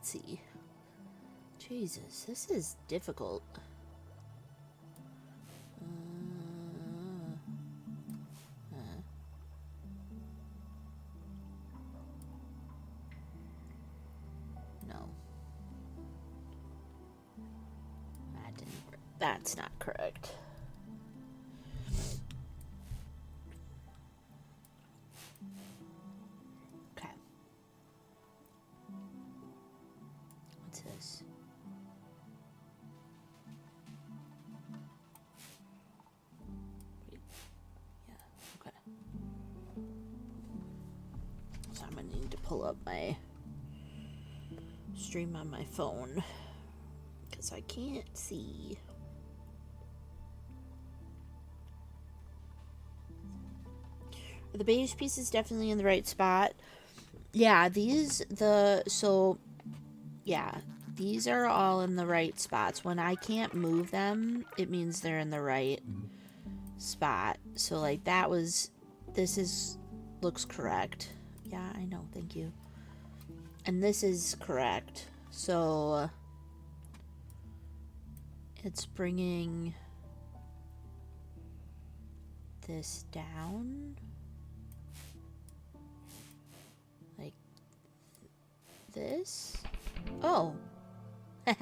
see. Jesus, this is difficult. No. That didn't work. That's not correct. Okay. What's this? Wait. Yeah, okay. So I'm gonna need to pull up my stream on my phone because I can't see. The beige piece is definitely in the right spot. Yeah, these are all in the right spots. When I can't move them, it means they're in the right spot. So like looks correct. Yeah, I know, thank you. And this is correct. So it's bringing this down. Like this. Oh. I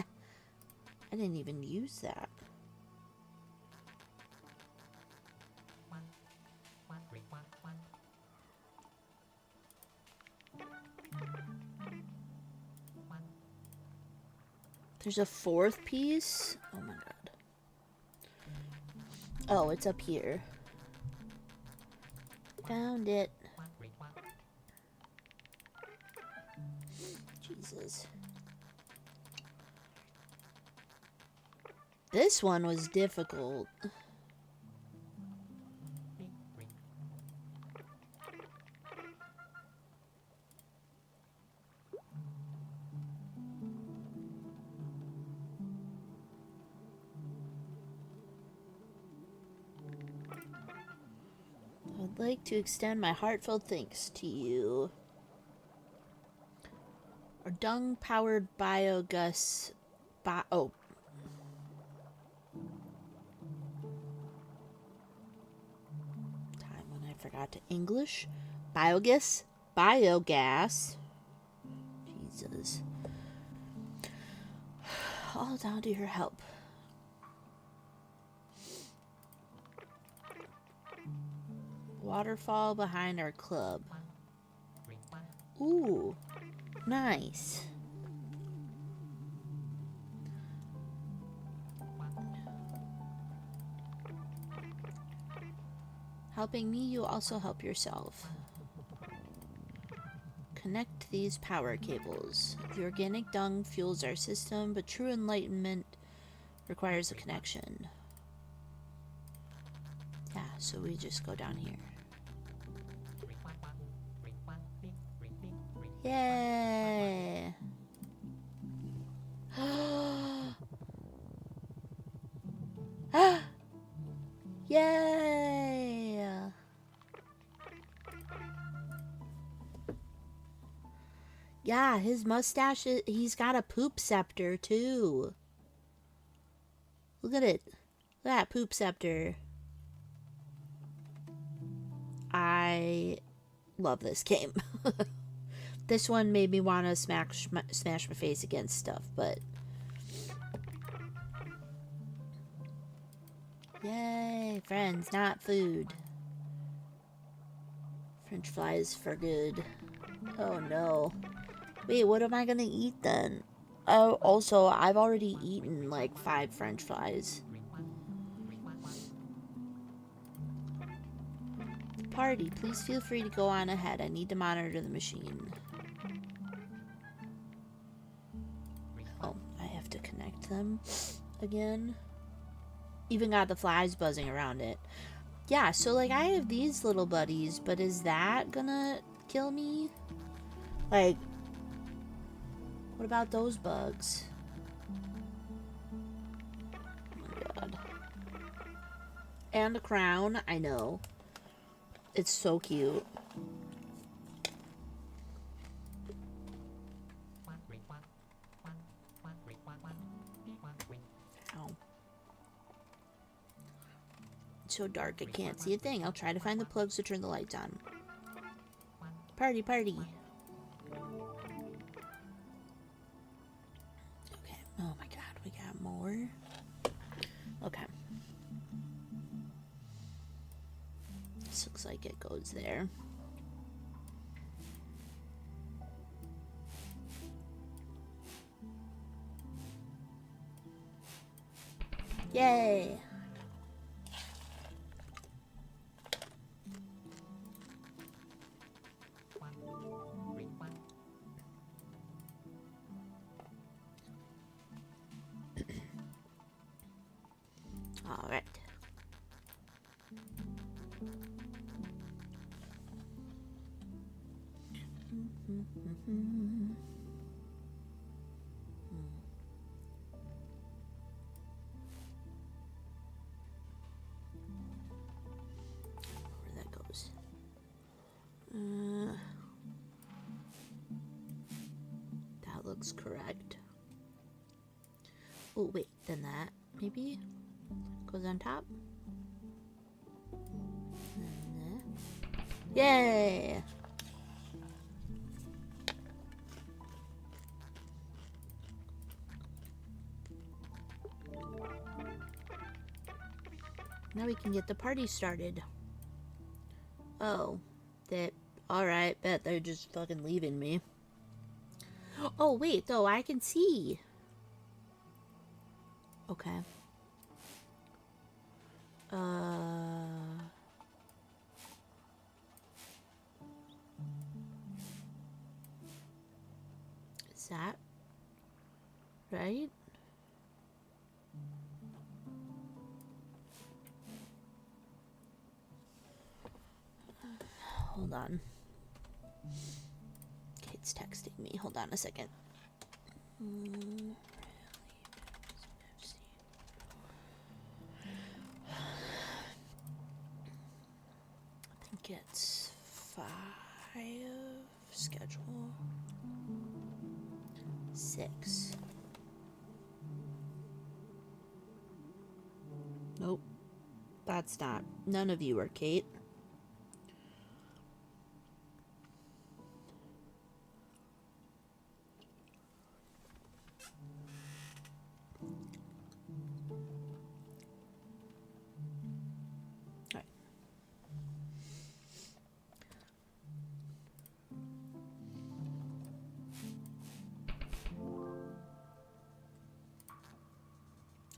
didn't even use that. There's a fourth piece? Oh my god. Oh, it's up here. Found it. Jesus. This one was difficult. I'd like to extend my heartfelt thanks to you. Our dung-powered biogas... oh. Time when I forgot to English. Biogas. Biogas. Jesus. All down to your help. Waterfall behind our club. Ooh. Nice. Helping me, you also help yourself. Connect these power cables. The organic dung fuels our system, but true enlightenment requires a connection. Yeah, so we just go down here. Yay! Yay! Yeah, his mustache, he's got a poop scepter too. Look at it. Look at that poop scepter. I love this game. This one made me want to smash my face against stuff, but... Yay, friends, not food. French fries for good. Oh no. Wait, what am I gonna eat then? Oh, also, I've already eaten like 5 French fries. Party, please feel free to go on ahead. I need to monitor the machine. Oh, I have to connect them again. Even got the flies buzzing around it. Yeah, so like I have these little buddies, but is that gonna kill me? Like, what about those bugs? Oh my god. And a crown, I know. It's so cute. Ow. It's so dark I can't see a thing. I'll try to find the plugs to turn the lights on. Party, party. Okay. Oh my god, we got more. Okay. This looks like it goes there. Yay! All right. Where that goes. That looks correct. Oh, wait, then that maybe goes on top. Yay! Now we can get the party started. Oh, that. Alright, bet they're just fucking leaving me. Oh, wait, though, I can see. Okay. Is that right? Hold on. Kate's texting me. Hold on a second. I think it's 5 schedule. 6. Nope. That's not. None of you are Kate.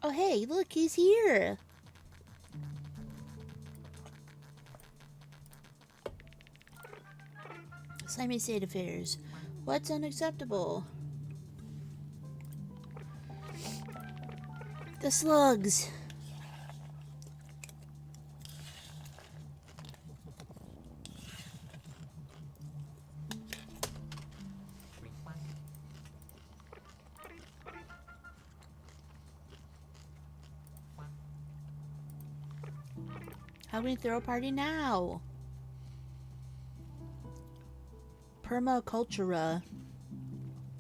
Oh, hey, look, he's here. Slimy State Affairs. What's unacceptable? The slugs. How can we throw a party now? Permacultura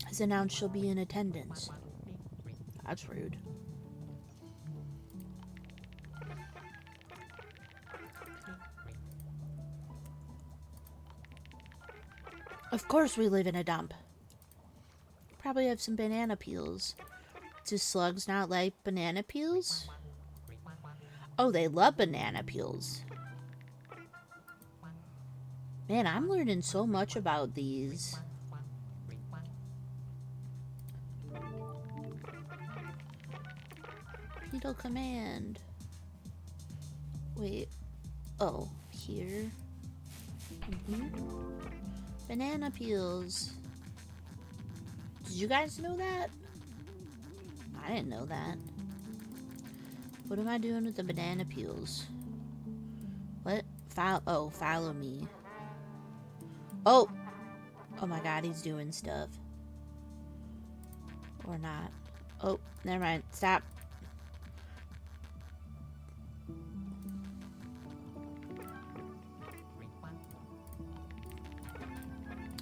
has announced she'll be in attendance. That's rude. Of course we live in a dump. Probably have some banana peels. Do slugs not like banana peels? Oh, they love banana peels. Man, I'm learning so much about these. Beetle command. Wait. Oh, here. Banana peels. Did you guys know that? I didn't know that. What am I doing with the banana peels? What? Follow me. Oh! Oh my god, he's doing stuff. Or not. Oh, never mind. Stop.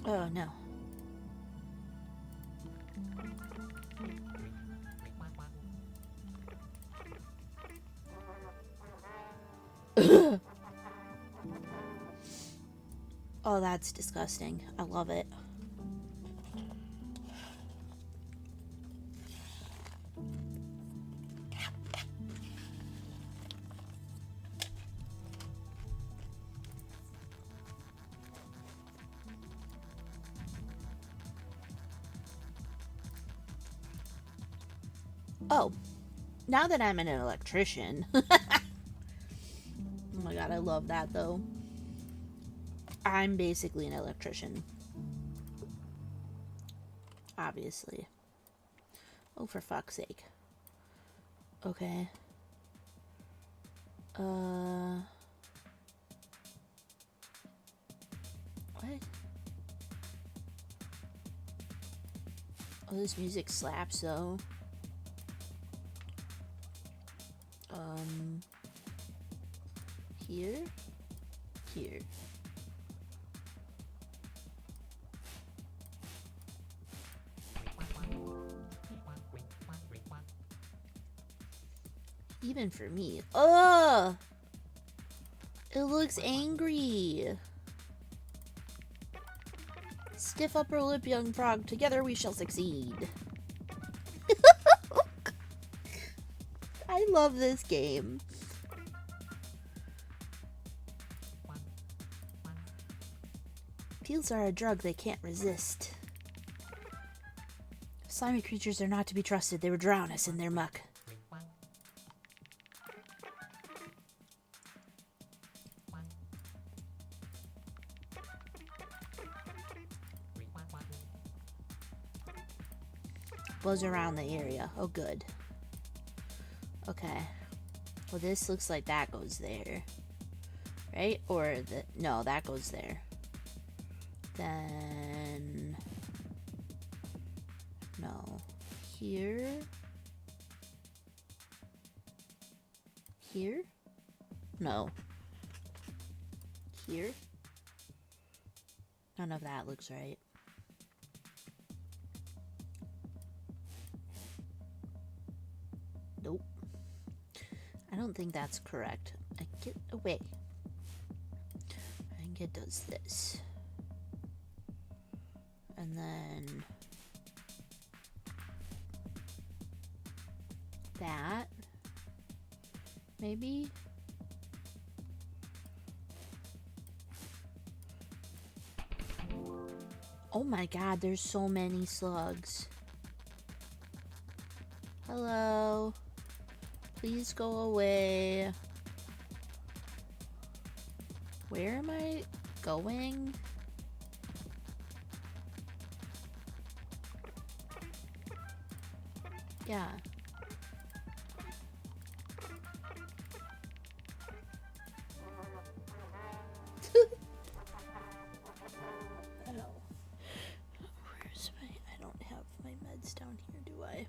Oh no. Oh, that's disgusting. I love it. Oh, now that I'm an electrician. Oh my god, I love that though. I'm basically an electrician. Obviously. Oh, for fuck's sake. Okay. What? Oh, this music slaps though. Here? Here. Even for me. Ugh! It looks angry. Stiff upper lip, young frog. Together we shall succeed. I love this game. Peels are a drug they can't resist. Slimy creatures are not to be trusted. They would drown us in their muck. Buzz around the area. Oh, good. Okay. Well, this looks like that goes there. Right? Or the... No, that goes there. Then... No. Here? Here? No. Here? None of that looks right. Nope. I don't think that's correct. Get away. I think it does this. And then... that. Maybe? Oh my god, there's so many slugs. Hello. Please go away. Where am I going? Yeah. Where's my... I don't have my meds down here, do I?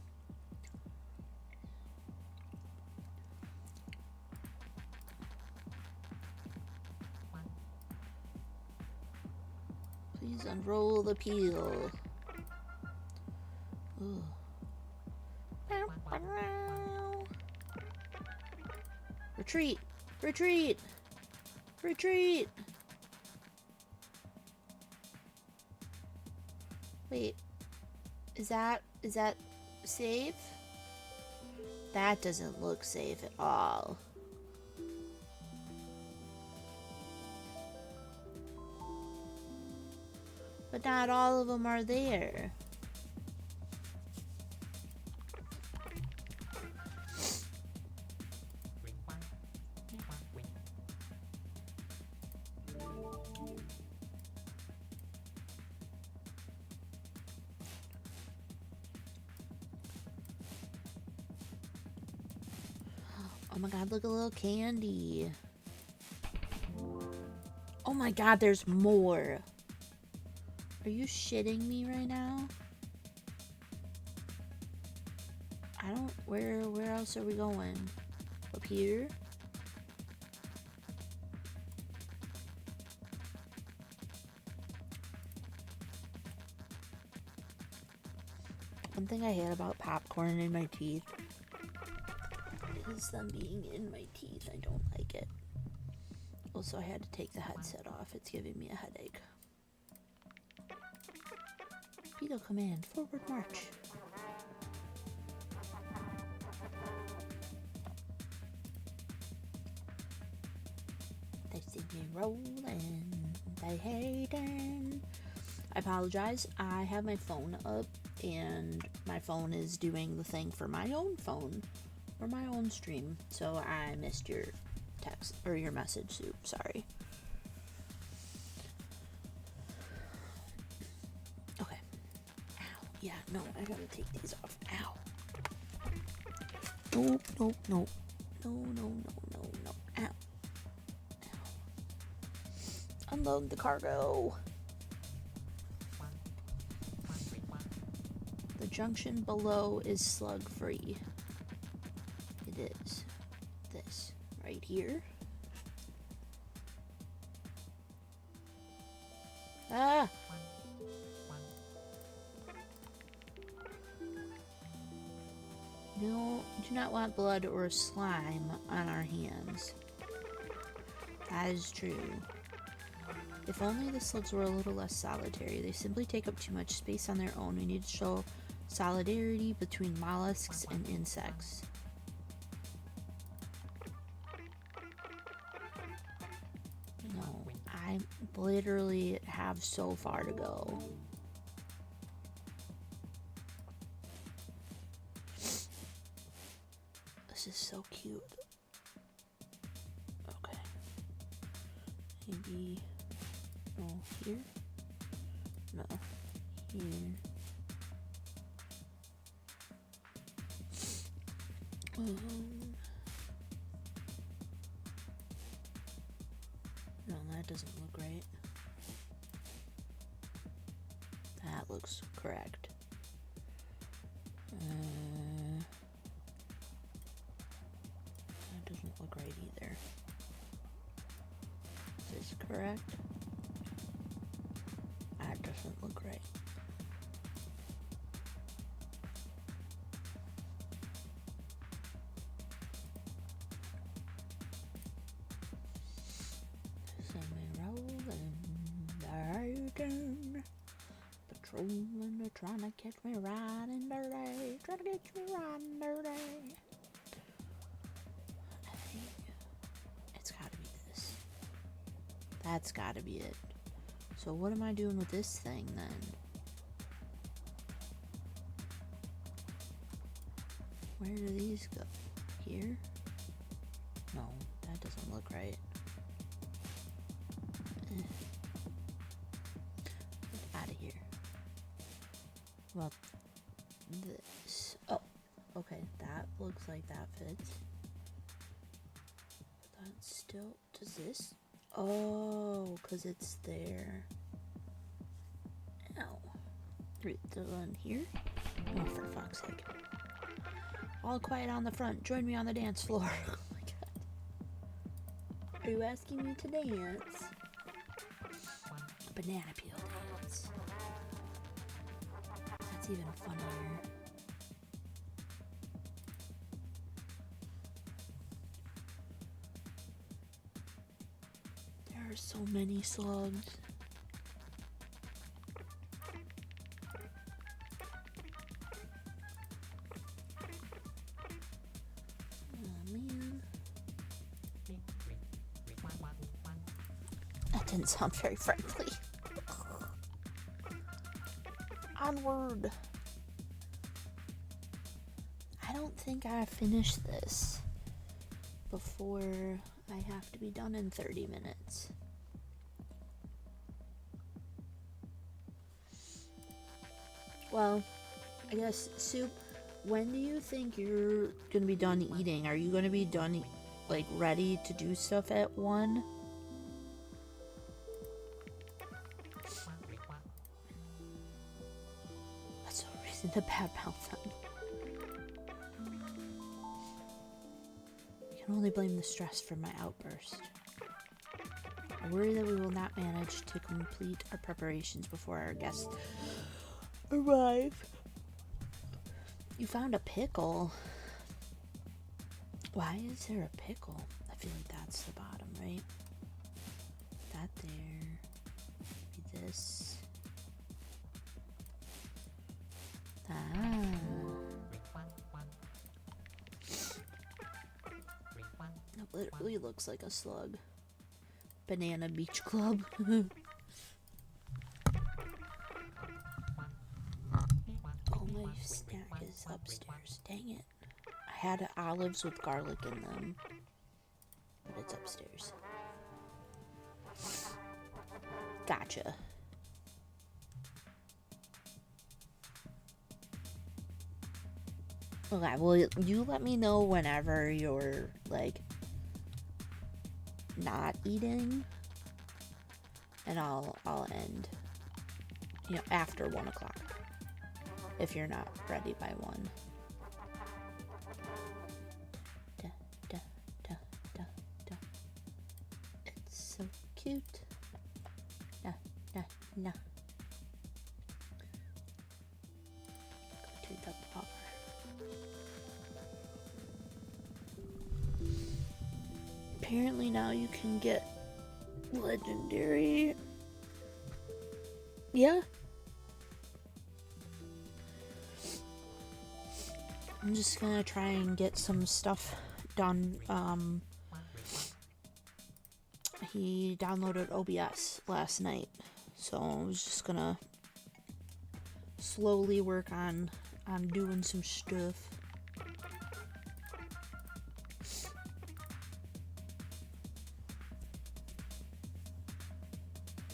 Please unroll the peel. Ooh. Retreat! Retreat! Retreat! Wait. Is that safe? That doesn't look safe at all. But not all of them are there. Oh my god, look, a little candy. Oh my god, there's more. Are you shitting me right now? I don't, where else are we going? Up here? One thing I hate about popcorn in my teeth is them being in my teeth. I don't like it. Also, I had to take the headset off. It's giving me a headache. Beetle command, forward march. They see me rolling, they hating. I apologize. I have my phone up and my phone is doing the thing for my own phone or my own stream. So I missed your text or your message, Soup. Sorry. Okay. Ow. Yeah, no, I gotta take these off. Ow. Nope, nope, nope. No, no, no, no, no. Ow. Ow. Unload the cargo. The junction below is slug free. It is. This right here. Ah! No, do not want blood or slime on our hands. That is true. If only the slugs were a little less solitary. They simply take up too much space on their own. We need to show solidarity between mollusks and insects. No, I literally have so far to go. This is so cute. Okay. Maybe... no, here? No. Here. No, that doesn't look right. That looks correct. That doesn't look right either. Is this correct? That doesn't look right. Patrolling, they're trying to catch me riding dirty. Trying to catch me riding dirty. I think it's gotta be this. That's gotta be it. So what am I doing with this thing then? Where do these go? Here? No, that doesn't look right. Out of here. Well, this. Oh, okay. That looks like that fits. But that's still. Does this? Oh, because it's there. Ow. Right, the one here? Oh, for fuck's sake. All quiet on the front. Join me on the dance floor. Oh my god. Are you asking me to dance? Banana peel dance. That's even funnier. There are so many slugs. Oh man. That didn't sound very friendly. Onward. I don't think I finished this before I have to be done in 30 minutes. Well, I guess, Soup, when do you think you're gonna be done eating? Are you gonna be done, like, ready to do stuff at 1? That's no reason to badmouth them. I can only blame the stress for my outburst. I worry that we will not manage to complete our preparations before our guests arrive. You found a pickle. Why is there a pickle? I feel like that's the bottom, right? That there. Maybe this. Ah. That literally looks like a slug. Banana Beach Club. Oh, my snack is upstairs. Dang it. I had olives with garlic in them, but it's upstairs. Gotcha. Okay, well, you let me know whenever you're, like, not eating, and I'll end, you know, after 1 o'clock, if you're not ready by 1. Da, da, da, da, da. It's so cute. Nah, nah, nah. Go to the bar. Apparently now you can get legendary. Yeah. I'm just gonna try and get some stuff done. He downloaded OBS last night, so I was just gonna slowly work on doing some stuff.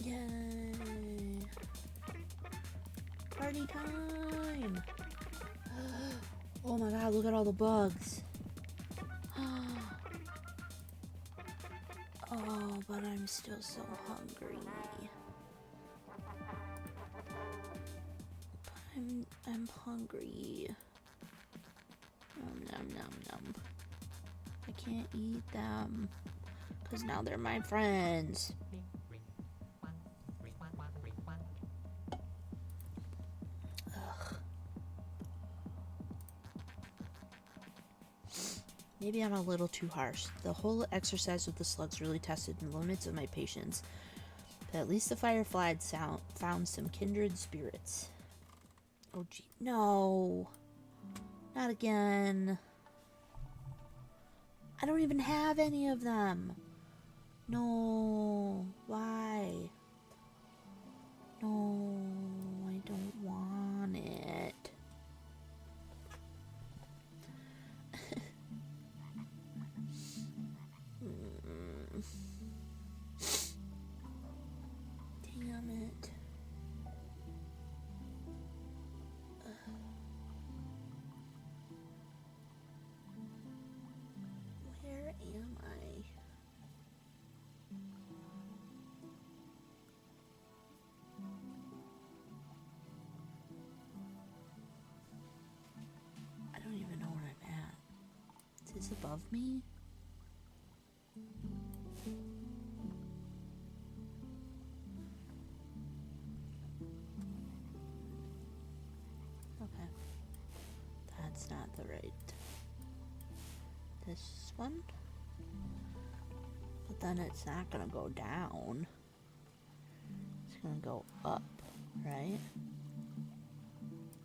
Yay! Party time! Oh my god, look at all the bugs. Oh, but I'm still so hungry. I'm hungry. Nom nom nom nom. I can't eat them, 'cause now they're my friends. Maybe I'm a little too harsh. The whole exercise with the slugs really tested the limits of my patience. But at least the fireflies found some kindred spirits. Oh gee, no. Not again. I don't even have any of them. No. Why? No, I don't want it. Damn it. Where am I? I don't even know where I'm at. Is this above me? this one. But then it's not gonna go down. It's gonna go up, right?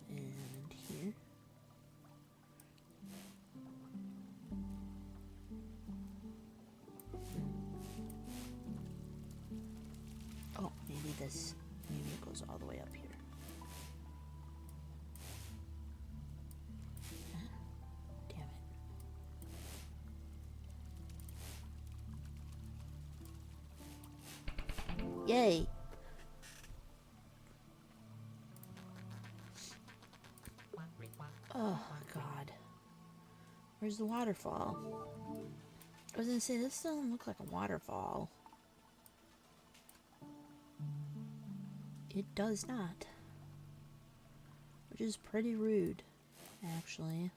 And here. Oh, maybe it goes all the way up here. Damn it. Yay! Oh, God. Where's the waterfall? I was gonna say, this doesn't look like a waterfall. It does not. Which is pretty rude, actually.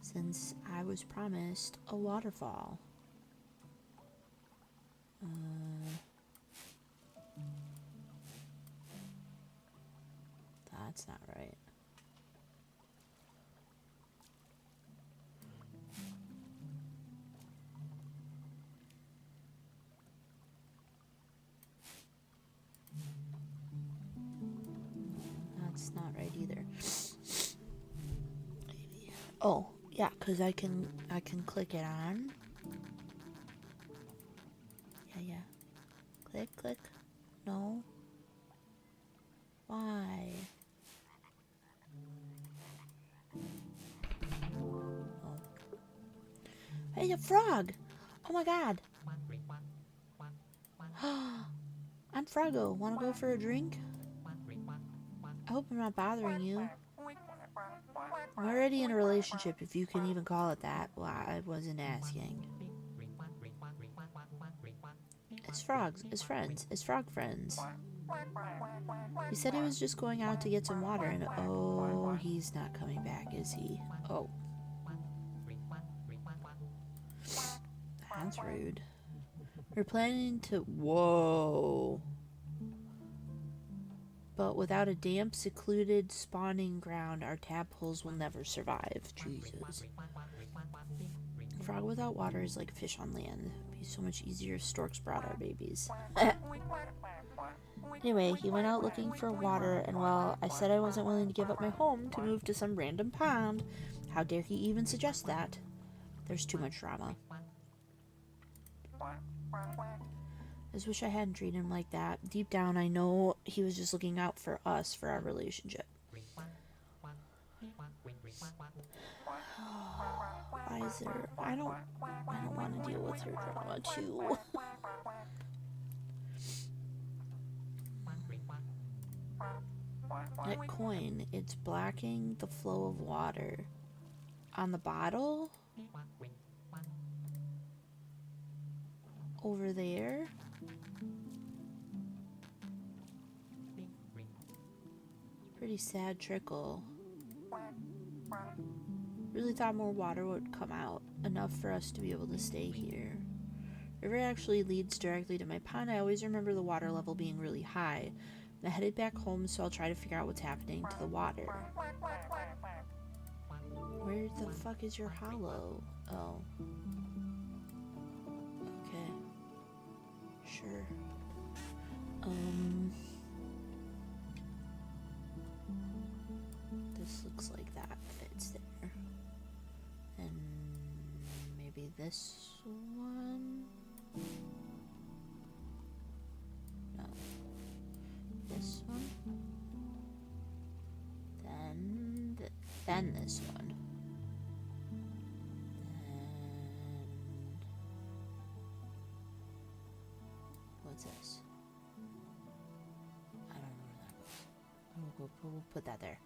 Since I was promised a waterfall. That's not right. That's not right either. Oh, yeah, because I can click it on. Yeah. Click, click. No. Why? Oh. Hey, a frog! Oh my god! I'm Froggo. Wanna go for a drink? I hope I'm not bothering you. I'm already in a relationship, if you can even call it that. Well, I wasn't asking. It's frogs. It's friends. It's frog friends. He said he was just going out to get some water, and oh, he's not coming back, is he? Oh. That's rude. We're planning to... Whoa. But without a damp, secluded spawning ground, our tadpoles will never survive. Jesus. A frog without water is like fish on land. It'd be so much easier if storks brought our babies. Anyway, he went out looking for water, and well, I said I wasn't willing to give up my home to move to some random pond. How dare he even suggest that? There's too much drama. I just wish I hadn't treated him like that. Deep down, I know he was just looking out for us, for our relationship. Why is there... I don't want to deal with her drama, too. That coin, it's blocking the flow of water. On the bottle? Over there? Pretty sad trickle. Really thought more water would come out, enough for us to be able to stay here. River actually leads directly to my pond. I always remember the water level being really high. I'm headed back home, so I'll try to figure out what's happening to the water. Where the fuck is your hollow? Oh. Okay. Sure. This looks like that fits there. And maybe this one? No. This one? Then this one. What's this? I don't know where that goes. We'll put that there.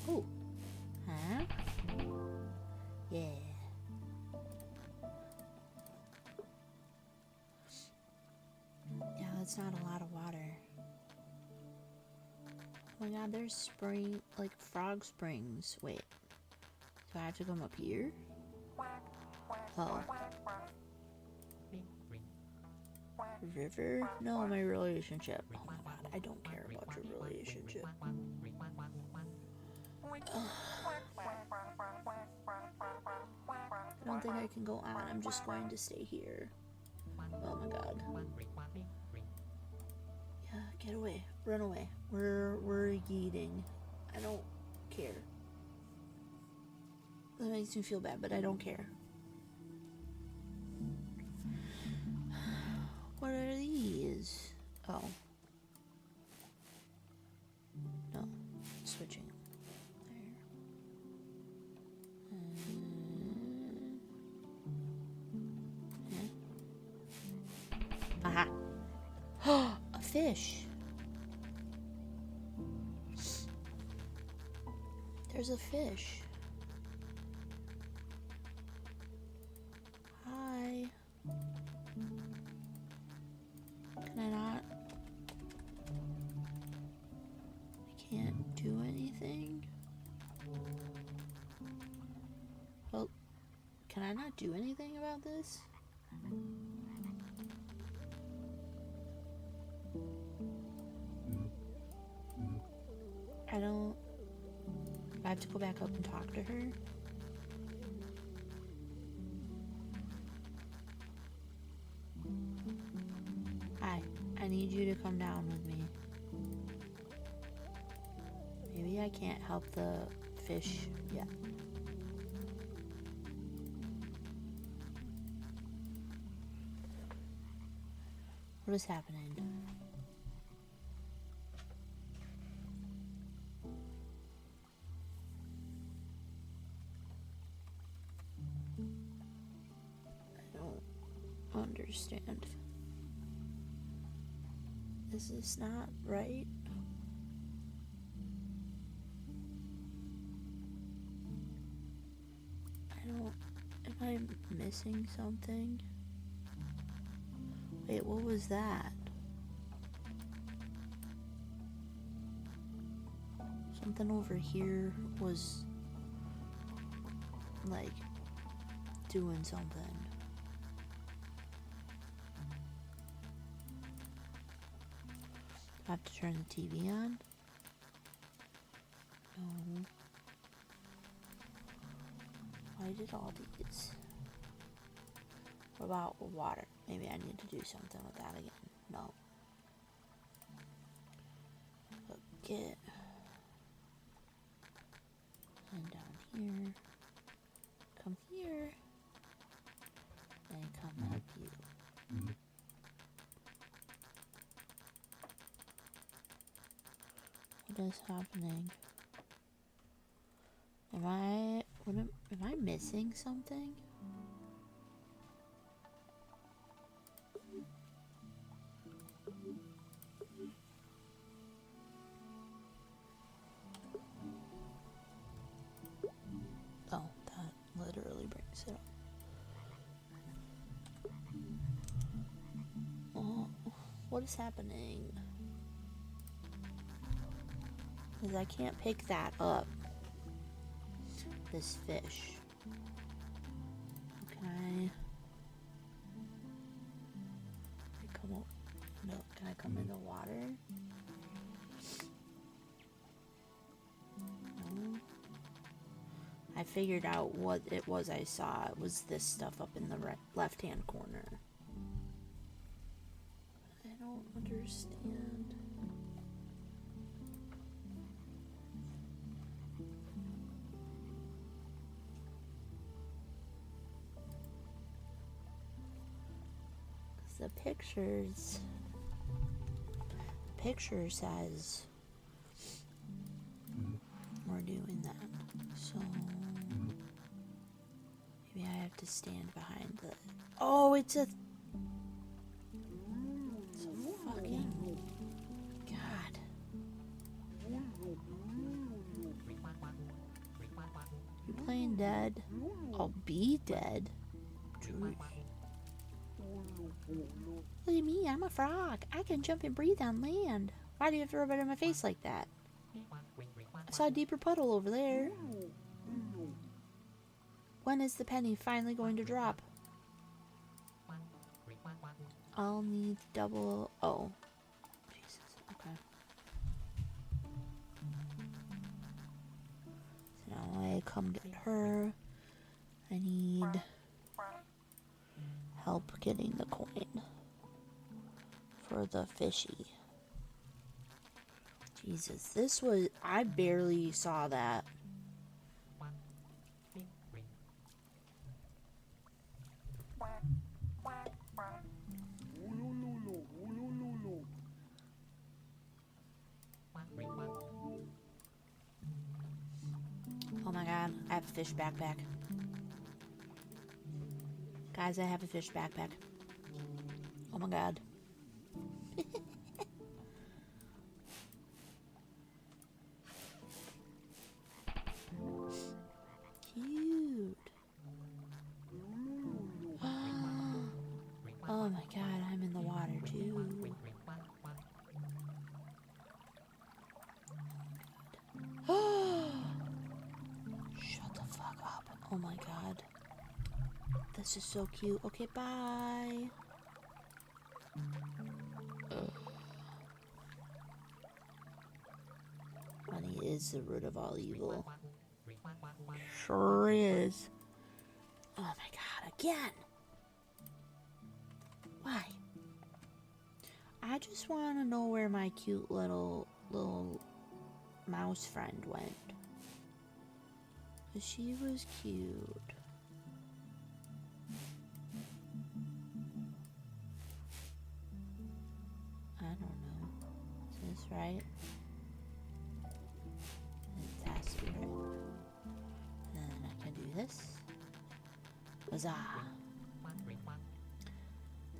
Oh. Huh? Yeah. Yeah, that's not a lot of water. Oh my god, there's spring, like frog springs. Wait. Do I have to come up here? Oh. River? No, my relationship. Oh my god, I don't care about your relationship. I don't think I can go on. I'm just going to stay here. Oh my god. Yeah, get away. Run away. We're eating. I don't care. That makes me feel bad, but I don't care. What are these? Oh. No. Switching. There. Aha. A fish. There's a fish. Hi. Can I not? I can't do anything? Well, can I not do anything about this? I don't... I have to go back up and talk to her? Hi, I need you to come down with me. Maybe I can't help the fish yet. What is happening? I don't understand. This is not right. Am I missing something? Wait, what was that? Something over here was like doing something. I have to turn the TV on? No. Why did all these? What about water? Maybe I need to do something with that again. No. Bucket. And down here. Come here. And come up you. What is happening? Am I missing something? Oh, that literally brings it up. Oh, what is happening? Because I can't pick that up. This fish. Can I come up? No, can I come in the water? No. I figured out what it was I saw. It was this stuff up in the left-hand corner. I don't understand. The picture says we're doing that, so maybe I have to stand behind the... Oh, it's a fucking... God. You playing dead? I'll be dead. Jeez. Look at me, I'm a frog. I can jump and breathe on land. Why do you have to rub it in my face like that? I saw a deeper puddle over there. When is the penny finally going to drop? I'll need double... Oh. Jesus, okay. So now I come to her. I need help getting the coin for the fishy. Jesus, this was... I barely saw that. Oh my god, I have a fish backpack. Guys, I have a fish backpack. Oh my god. Cute. Oh my god, I'm in the water too. Shut the fuck up. Oh my god. This is so cute. Okay, bye. Money is the root of all evil. Sure is. Oh my god, again. Why? I just want to know where my cute little mouse friend went. 'Cause she was cute. I don't know. Is this right? It has to be right. And then I can do this. Huzzah!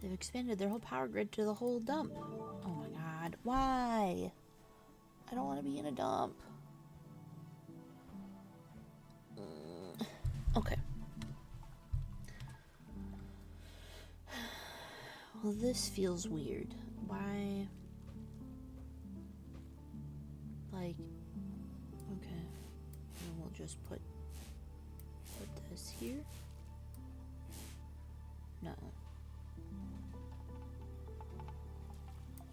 They've expanded their whole power grid to the whole dump. Oh my god. Why? I don't want to be in a dump. Okay. Well, this feels weird. Why? Like, okay. And we'll just put this here. No.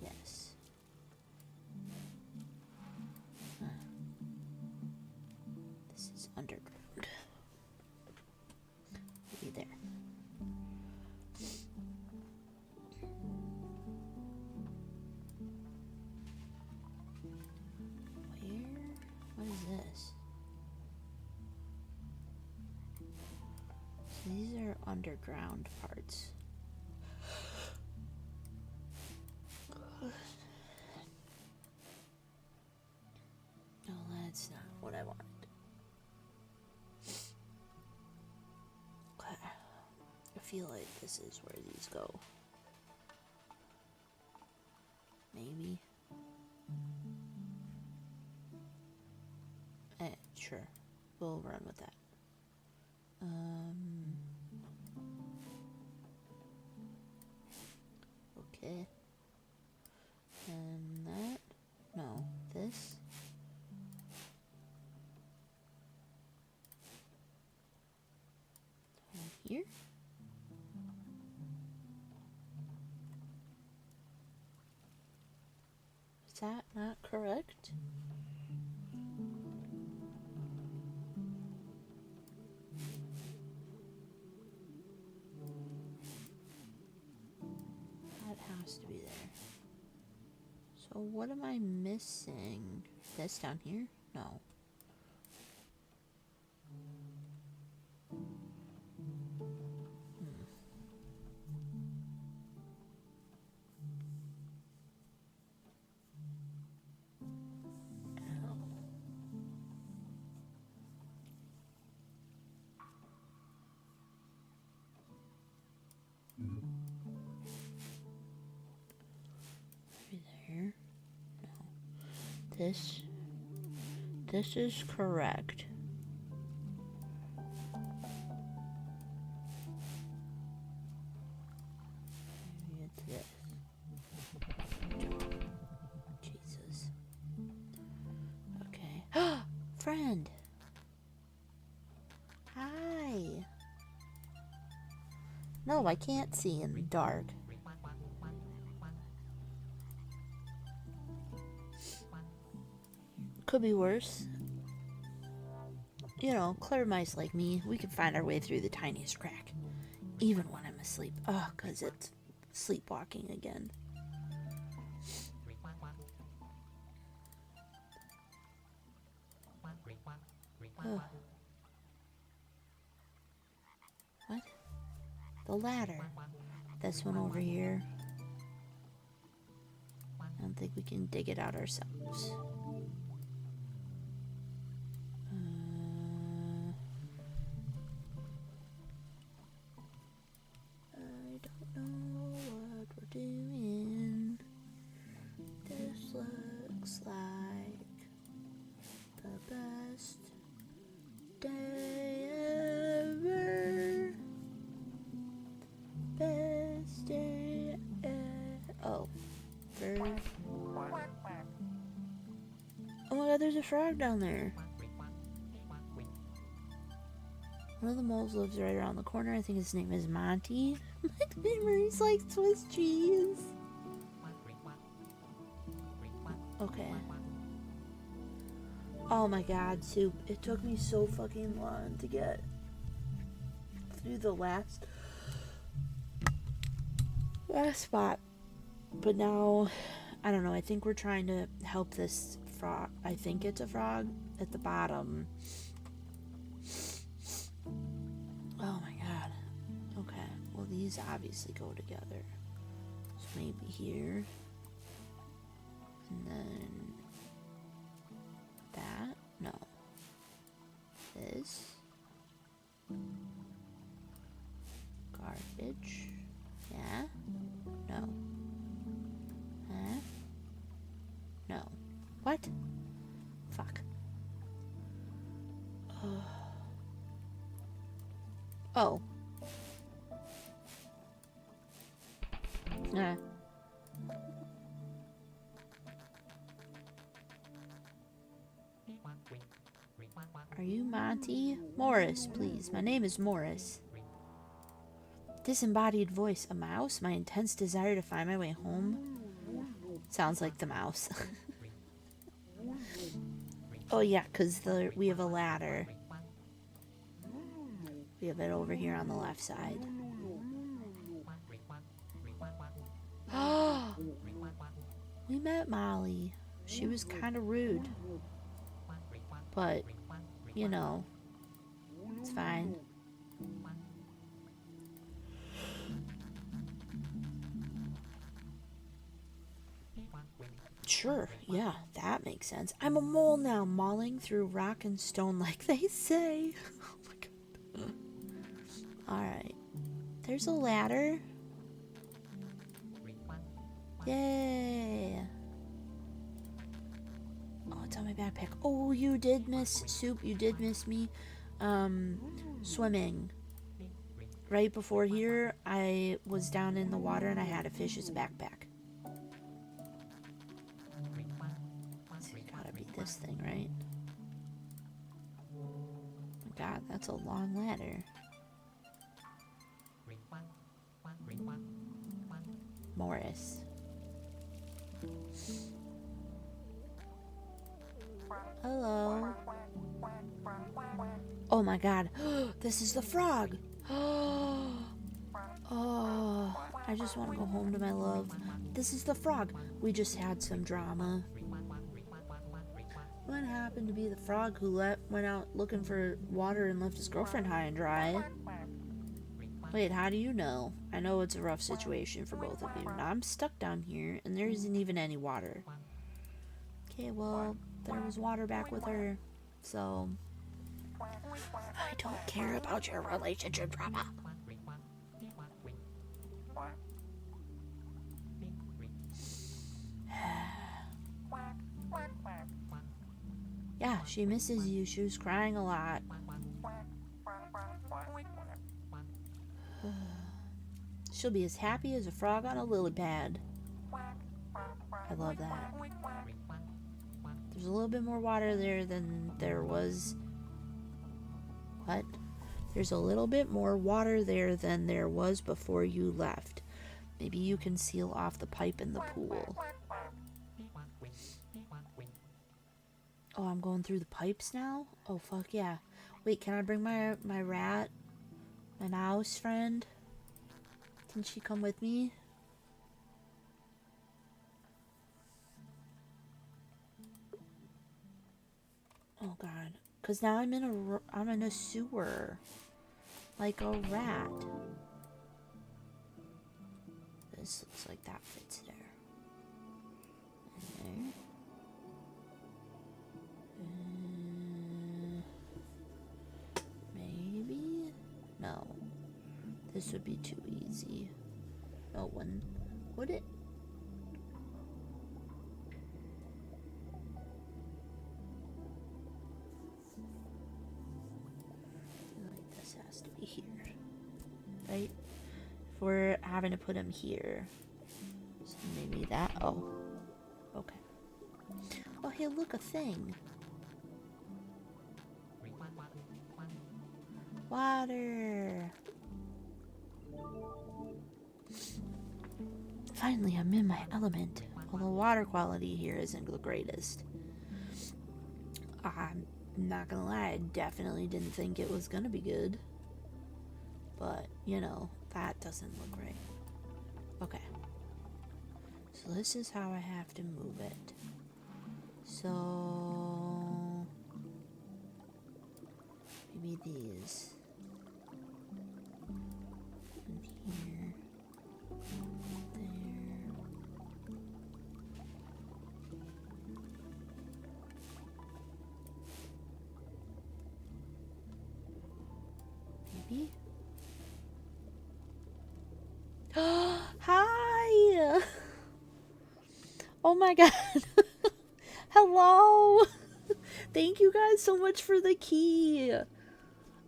Yes. This is underground. Be there. What is this? So these are underground parts. No, that's not what I wanted. Okay. I feel like this is where these go. Maybe. Sure. We'll run with that. Okay. And that. No. This. And here. Is that not correct? Has to be there. So what am I missing? This down here? No. There. No. This is correct. Maybe it's this. Jesus. Okay. Friend. Hi. No, I can't see in the dark. Could be worse. You know, clever mice like me, we can find our way through the tiniest crack. Even when I'm asleep. Oh, 'cause it's sleepwalking again. Oh. What? The ladder. This one over here. I don't think we can dig it out ourselves. I don't know what we're doing. This looks like the best day ever. Best day ever. Oh. Bird. Oh my god, there's a frog down there. One of the moles lives right around the corner. I think his name is Monty. My memories like Swiss cheese. Okay. Oh my god, Soup. It took me so fucking long to get through the last spot. But now, I don't know, I think we're trying to help this frog. I think it's a frog at the bottom. Oh my god. Okay, well these obviously go together. So maybe here. And then that? No. This. Garbage. Yeah? No. Huh? No. What? Fuck. Oh. Nah. Are you Monty? Morris, please. My name is Morris. Disembodied voice. A mouse? My intense desire to find my way home? Sounds like the mouse. Oh yeah, because we have a ladder. We have it over here on the left side. Oh, we met Molly. She was kind of rude. But, you know, it's fine. Sure, yeah, that makes sense. I'm a mole now, mauling through rock and stone like they say. Oh my god. Alright. There's a ladder. Yay. Oh, it's on my backpack. Oh, you did miss Soup. You did miss me. Swimming. Right before here, I was down in the water and I had a fish as a backpack. This thing, right? Oh my god, that's a long ladder. Morris. Hello. Oh my god. This is the frog. Oh, I just want to go home to my love. This is the frog. We just had some drama. What happened to be the frog who went out looking for water and left his girlfriend high and dry? Wait, how do you know? I know it's a rough situation for both of you. Now I'm stuck down here, and there isn't even any water. Okay, well, there was water back with her, so... I don't care about your relationship drama. Yeah, she misses you. She was crying a lot. She'll be as happy as a frog on a lily pad. I love that. There's a little bit more water there than there was... What? There's a little bit more water there than there was before you left. Maybe you can seal off the pipe in the pool. Oh, I'm going through the pipes now? Oh, fuck yeah. Wait, can I bring my rat? My mouse friend? Can she come with me? Oh god. Cause now I'm in a sewer. Like a rat. This looks like that fits there. And there. Maybe? No. This would be too easy. No one. Would it? Like this has to be here. Right? If we're having to put him here. So maybe that. Oh. Okay. Oh, hey, look, a thing. Water. Finally, I'm in my element. Although water quality here isn't the greatest. I'm not gonna lie, I definitely didn't think it was gonna be good. But, you know, that doesn't look right. Okay. So this is how I have to move it. So maybe these. And here. There. Maybe. Hi! Oh my god. Hello! Thank you guys so much for the key.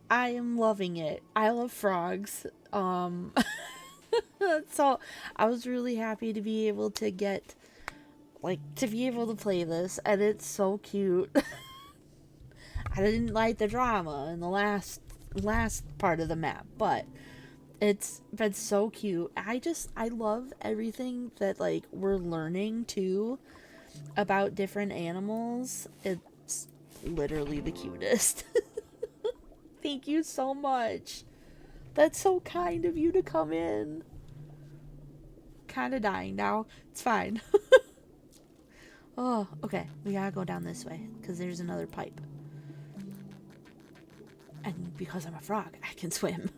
I am loving it. I love frogs. So I was really happy to be able to get, like, to be able to play this, and it's so cute. I didn't like the drama in the last part of the map, but it's been so cute. I love everything that, like, we're learning too about different animals. It's literally the cutest. Thank you so much. That's so kind of you to come in. Kind of dying now. It's fine. Oh, okay. We gotta go down this way because there's another pipe. And because I'm a frog, I can swim.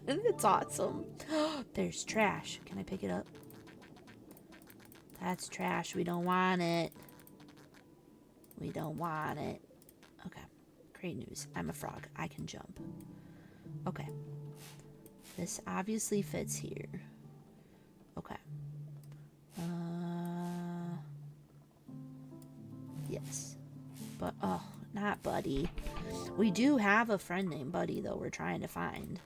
And it's awesome. There's trash. Can I pick it up? That's trash. We don't want it. We don't want it. Okay. Great news. I'm a frog. I can jump. Okay. This obviously fits here. Okay. Yes. But, oh, not Buddy. We do have a friend named Buddy, though, we're trying to find.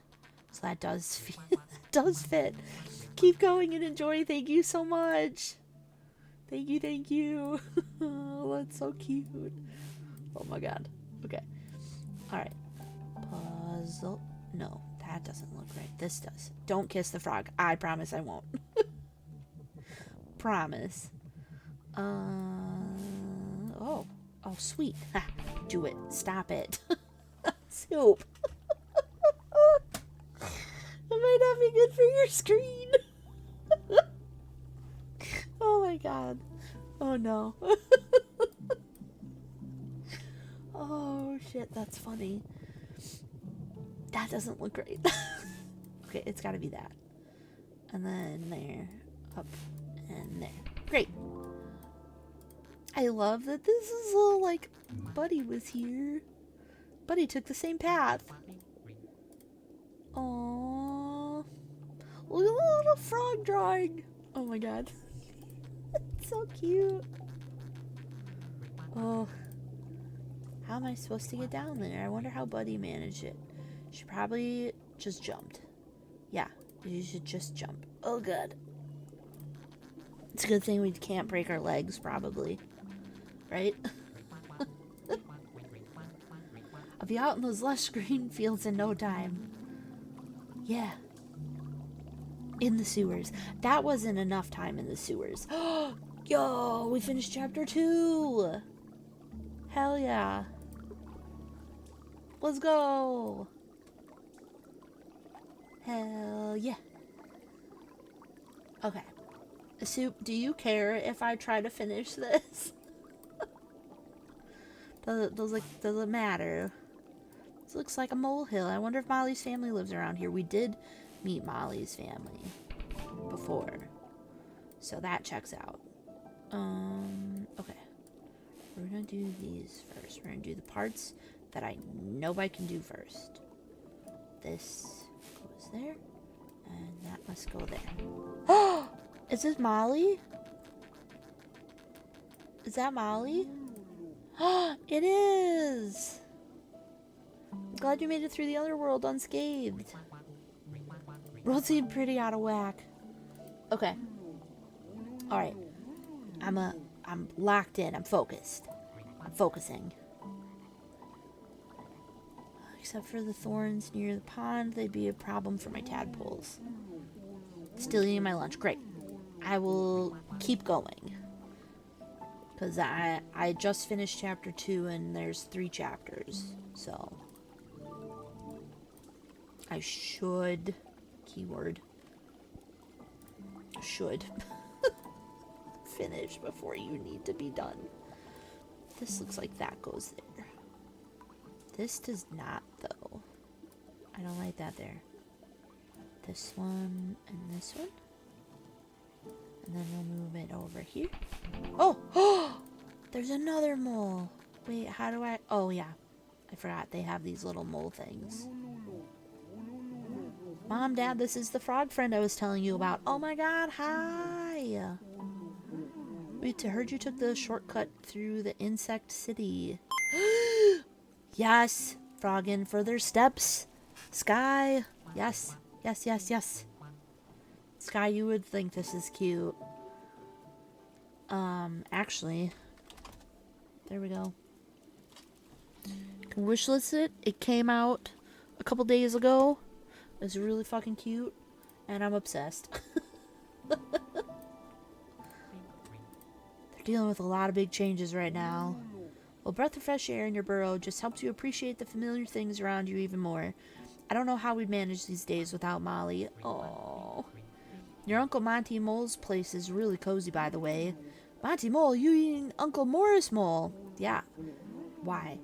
So that does fit. Does fit. Keep going and enjoy. Thank you so much. Thank you, thank you. Oh, that's so cute. Oh my god. Okay. Alright. Puzzle. No, that doesn't look right. This does. Don't kiss the frog. I promise I won't. Promise. Oh. Oh, sweet. Ha, do it. Stop it. Soup. That might not be good for your screen. Oh my god. Oh no. Oh shit, that's funny. That doesn't look right. Okay, it's gotta be that. And then there. Up. And there. Great. I love that this is all like Buddy was here. Buddy took the same path. Aww. Look at the little frog drawing. Oh my god. It's so cute. Oh. How am I supposed to get down there? I wonder how Buddy managed it. She probably just jumped. Yeah, you should just jump. Oh god. It's a good thing we can't break our legs, probably. Right? I'll be out in those lush green fields in no time. Yeah. In the sewers. That wasn't enough time in the sewers. Yo, we finished chapter 2. Hell yeah. Let's go. Hell yeah. Okay. Soup, do you care if I try to finish this? Does it matter? This looks like a molehill. I wonder if Molly's family lives around here. We did meet Molly's family before, so that checks out. Okay. We're gonna do these first. We're gonna do the parts that I know I can do first. This goes there, and that must go there. Oh! Is this Molly? Is that Molly? Oh, it is! I'm glad you made it through the other world unscathed. World seemed pretty out of whack. Okay. Alright. I'm locked in. I'm focused. I'm focusing. Except for the thorns near the pond, they'd be a problem for my tadpoles. Still eating my lunch. Great. I will keep going. Because I just finished chapter 2 and there's 3 chapters. So I should, keyword, should finish before you need to be done. This looks like that goes there. This does not, though. I don't like that there. This one and this one. And then we'll move it over here. Oh! Oh! There's another mole. Wait, how do I... Oh, yeah. I forgot they have these little mole things. Mom, Dad, this is the frog friend I was telling you about. Oh my god, hi! We heard you took the shortcut through the insect city. Yes! Frog in further steps. Sky! Yes. Yes, yes, yes. Sky, you would think this is cute. Actually, there we go. You can wishlist it. It came out a couple days ago. It's really fucking cute, and I'm obsessed. They're dealing with a lot of big changes right now. Well, breath of fresh air in your burrow just helps you appreciate the familiar things around you even more. I don't know how we'd manage these days without Molly. Oh. Your Uncle Monty Mole's place is really cozy, by the way. Monty Mole, you eating Uncle Morris Mole? Yeah. Why?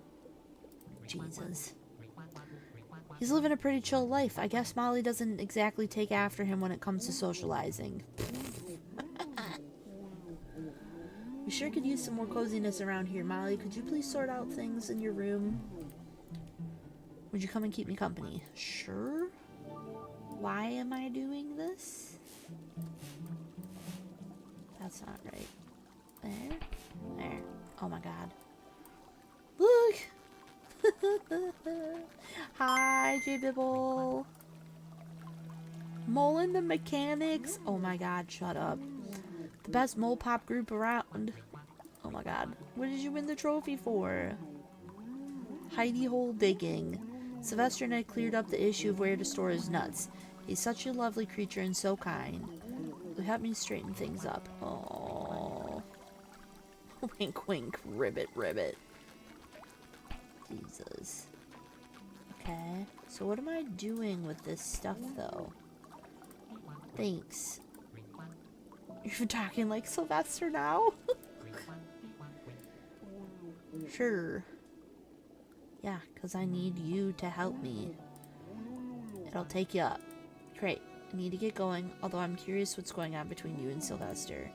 Jesus. He's living a pretty chill life. I guess Molly doesn't exactly take after him when it comes to socializing. We sure could use some more coziness around here, Molly. Could you please sort out things in your room? Would you come and keep me company? Sure. Why am I doing this? That's not right. There. There. Oh my god. Look! Hi, J-Bibble. Mole and the Mechanics. Oh my god, shut up. The best mole pop group around. Oh my god. What did you win the trophy for? Hidey hole digging. Sylvester and I cleared up the issue of where to store his nuts. He's such a lovely creature and so kind. He'll help me straighten things up. Oh. Wink wink, ribbit ribbit. Jesus. Okay. So what am I doing with this stuff though? Thanks. You're talking like Sylvester now? Sure. Yeah, because I need you to help me. It'll take you up. Great. I need to get going, although I'm curious what's going on between you and Sylvester.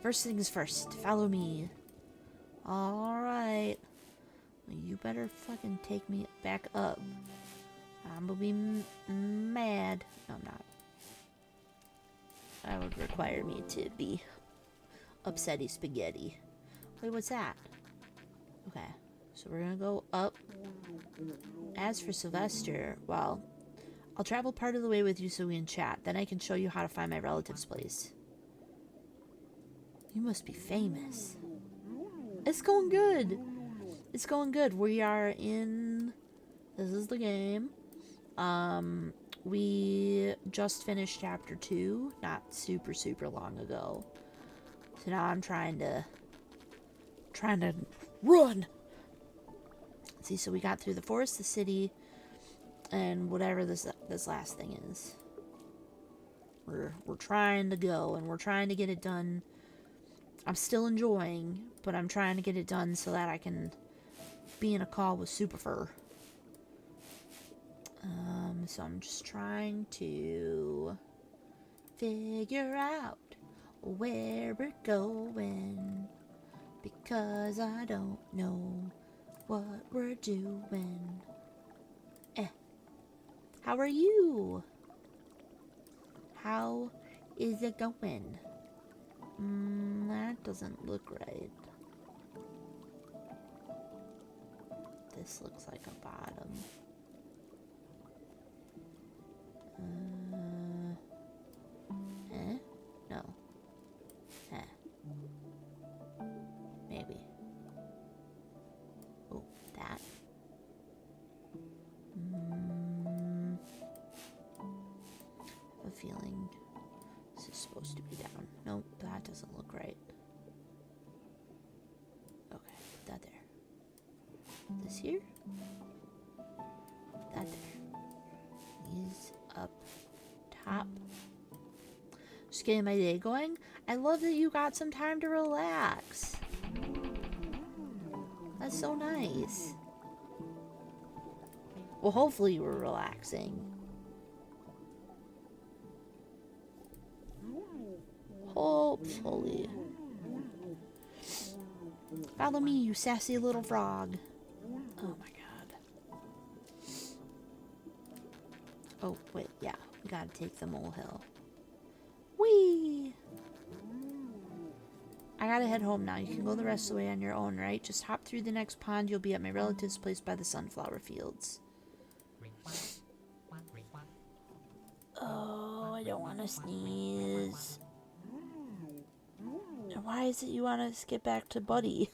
First things first, follow me. Alright. Well, you better fucking take me back up. I'm gonna be mad. No, I'm not. That would require me to be upsetty spaghetti. Wait, what's that? Okay, so we're gonna go up. As for Sylvester, well, I'll travel part of the way with you so we can chat. Then I can show you how to find my relative's place. You must be famous. It's going good. It's going good. We are in This is the game. We just finished chapter 2 not super long ago. So now I'm trying to run. See, so we got through the forest, the city, and whatever this last thing is. We're trying to go, and we're trying to get it done. I'm still enjoying, but I'm trying to get it done so that I can be in a call with Superfur. So I'm just trying to figure out where we're going, because I don't know what we're doing. How are you? How is it going? That doesn't look right. This looks like a bottom. No. Maybe. Oh, that. I have a feeling this is supposed to be down. Nope, that doesn't look right. Okay, put that there. This here? That there. These up top. Just getting my day going. I love that you got some time to relax. That's so nice. Well, hopefully you were relaxing. Hopefully. Follow me, you sassy little frog. Oh my god. Oh, wait, yeah. We gotta take the molehill. Whee! I gotta head home now. You can go the rest of the way on your own, right? Just hop through the next pond. You'll be at my relative's place by the sunflower fields. Oh, I don't want to sneeze. Why is it you want to get back to Buddy?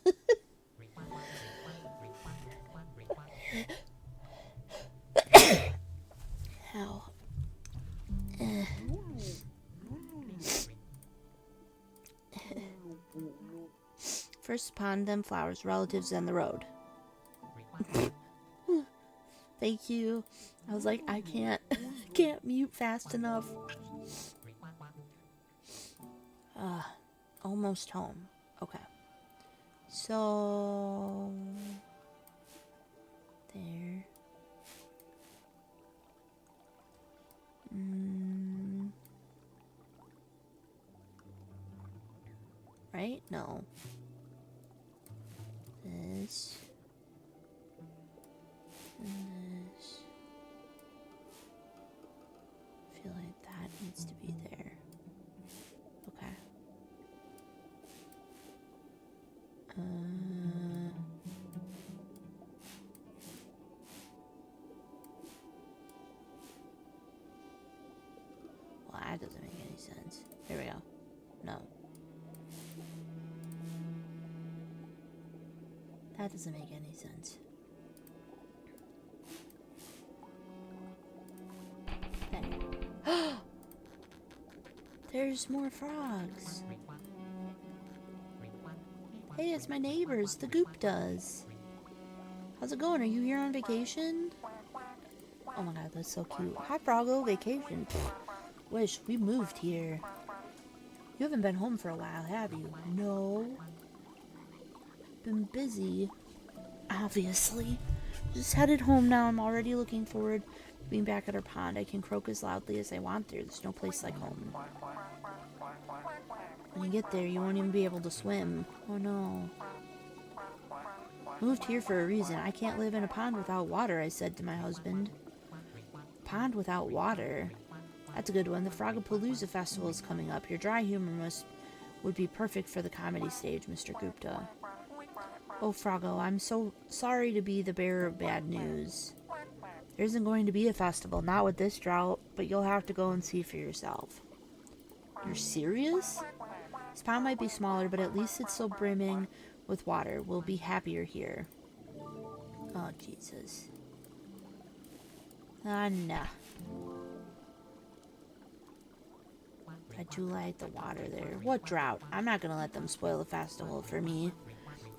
Ow. First pond, then flowers, relatives, then the road. Thank you. I was like, I can't mute fast enough. Almost home. Okay. So there. Right? No. This. And this. I feel like that needs to be there. Okay. Well, that doesn't make any sense. Here we go. No. That doesn't make any sense. There. There's more frogs. Hey, it's my neighbors, the Guptas. How's it going? Are you here on vacation? Oh my god, that's so cute. Hi, Froggo, vacation. Wish we moved here. You haven't been home for a while, have you? No. Been busy. Obviously. Just headed home now. I'm already looking forward to being back at our pond. I can croak as loudly as I want there. There's no place like home. When you get there, you won't even be able to swim. Oh no. Moved here for a reason. I can't live in a pond without water, I said to my husband. Pond without water? That's a good one. The Frogapalooza festival is coming up. Your dry humor would be perfect for the comedy stage, Mr. Gupta. Oh, Froggo, I'm so sorry to be the bearer of bad news. There isn't going to be a festival, not with this drought, but you'll have to go and see for yourself. You're serious? This pond might be smaller, but at least it's still brimming with water. We'll be happier here. Oh, Jesus. Ah, nah. I do like the water there. What drought? I'm not gonna let them spoil the festival for me.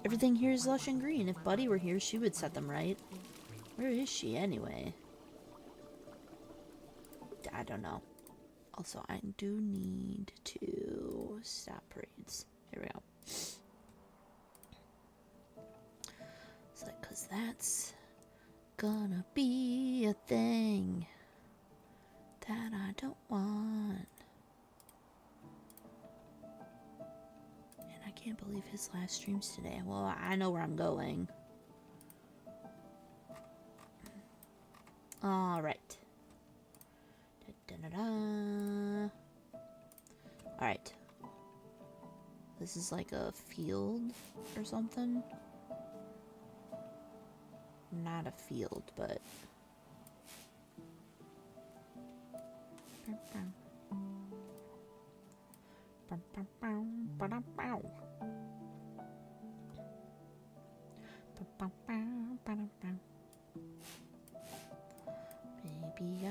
Everything here is lush and green. If Buddy were here, she would set them right. Where is she, anyway? I don't know. Also, I do need to stop parades. Here we go. It's like, 'cause that's gonna be a thing that I don't want. And I can't believe his last stream's today. Well, I know where I'm going. Alright. Alright. This is like a field or something. Not a field, but... Maybe I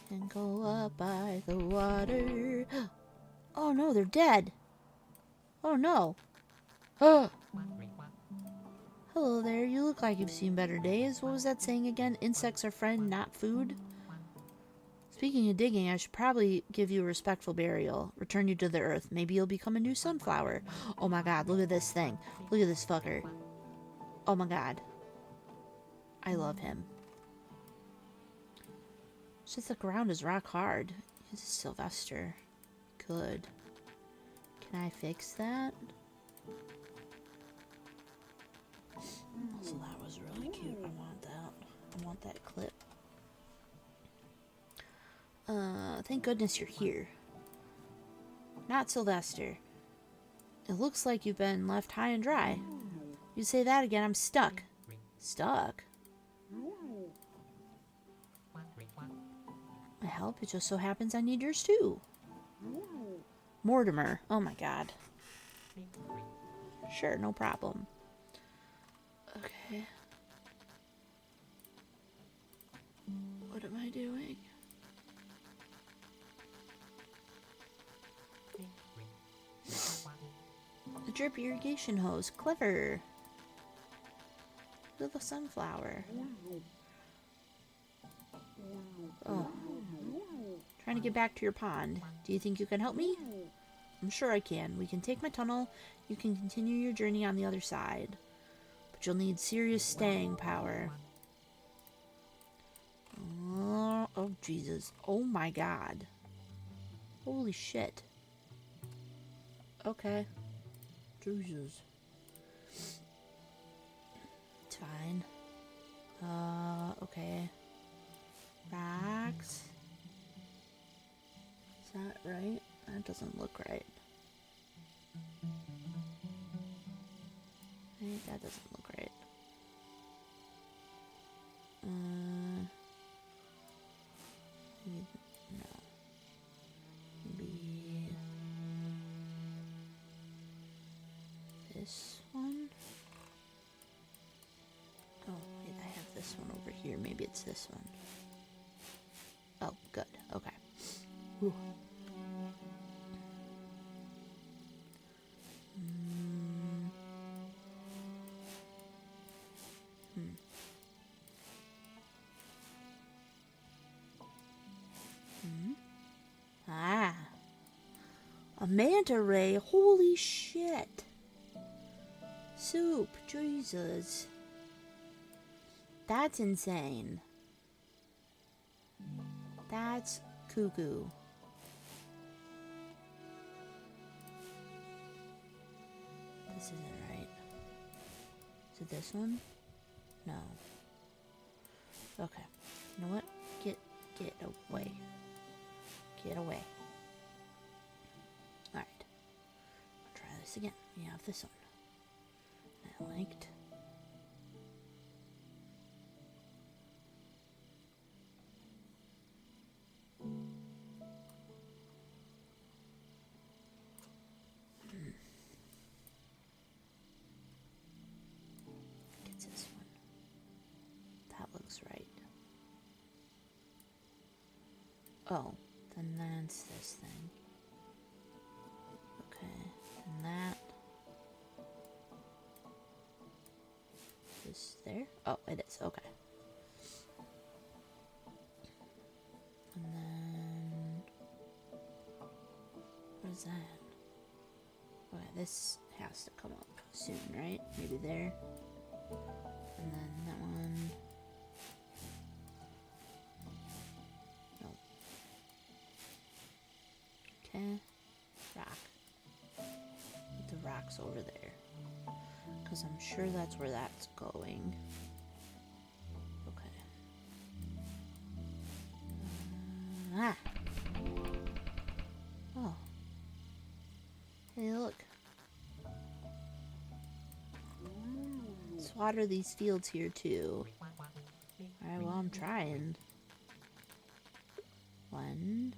can go up by the water. Oh no, they're dead. Oh no. Oh. Hello there, you look like you've seen better days. What was that saying again? Insects are friend, not food? Speaking of digging, I should probably give you a respectful burial. Return you to the earth. Maybe you'll become a new sunflower. Oh my god, look at this thing. Look at this fucker. Oh my god. I love him. It's just the ground is rock hard. It's Sylvester. Good. Can I fix that? Also, that was really cute. I want that. I want that clip. Thank goodness you're here. Not Sylvester. It looks like you've been left high and dry. You say that again, I'm stuck. Stuck? My help? It just so happens I need yours too. Mortimer. Oh my god. Sure, no problem. Okay. What am I doing? The drip irrigation hose. Clever. Look at the sunflower. Oh. Trying to get back to your pond. Do you think you can help me? I'm sure I can. We can take my tunnel. You can continue your journey on the other side. But you'll need serious staying power. Oh, Jesus. Oh, my God. Holy shit. Okay. Jesus. It's fine. Okay. Rocks. Is that right? That doesn't look right. That doesn't look right. Maybe, no. Maybe this one? Oh, wait, I have this one over here. Maybe it's this one. Oh, good. Okay. Whew. Ah. A manta ray. Holy shit. Soup. Jesus. That's insane. That's cuckoo. This isn't right. Is it this one? No. Okay. You know what? Get away. Get away. Alright. I'll try this again. We have this one. I liked. Gets this one. That looks right. Oh, then that's this thing. Okay, and that. Is there? Oh, it is. Okay. And then what is that? Okay, this has to come up soon, right? Maybe there. And then that one. Nope. Okay. Rock. Put the rocks over there. Because I'm sure that's where that's going. Okay. Oh. Hey, look. Let's water these fields here, too. Alright, well, I'm trying. One.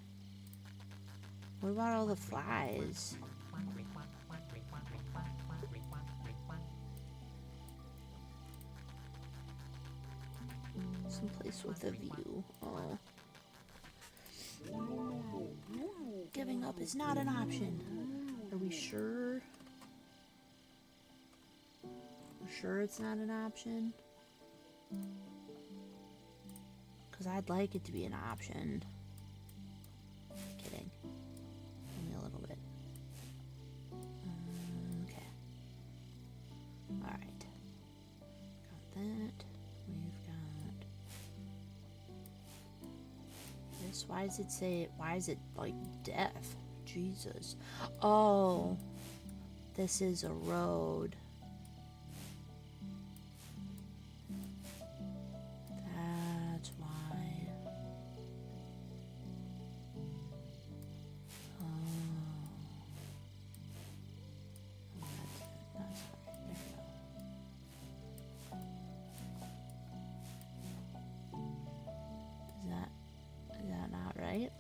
What about all the flies? Someplace with a view. Oh. Giving up is not an option. Are we sure? We're sure it's not an option? Because I'd like it to be an option. Kidding. Only a little bit. Okay. Alright. Got that. We've got this. Why does it say it? Why is it like death? Jesus. Oh. This is a road. That's why. Oh. That's right. There we go. Is that not right?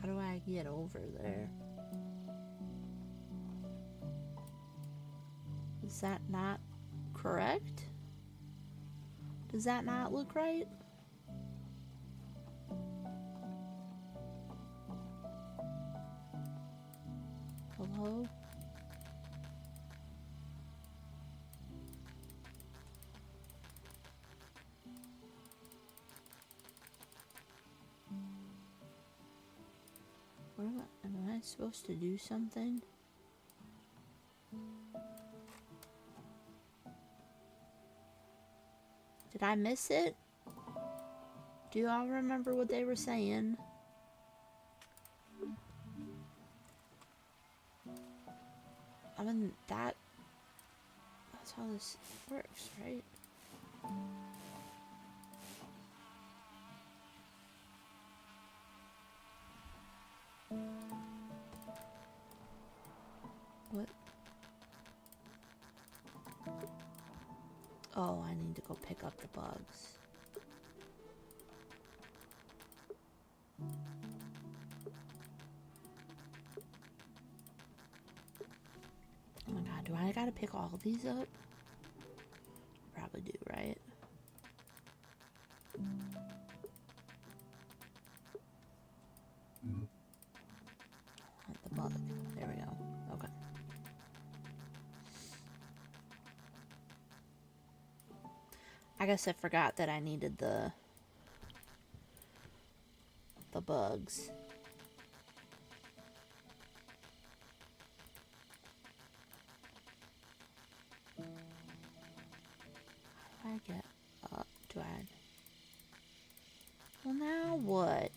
How do I get over there? Is that not correct? Does that not look right? Hello? What am I supposed to do something? Did I miss it? Do y'all remember what they were saying? I mean, that's how this works, right? What? Oh, I need to go pick up the bugs. Oh my god, do I gotta pick all of these up? I probably do, right? Want the bug. There we go. Okay. I guess I forgot that I needed the bugs. How do I get up? Do I? Well, now what?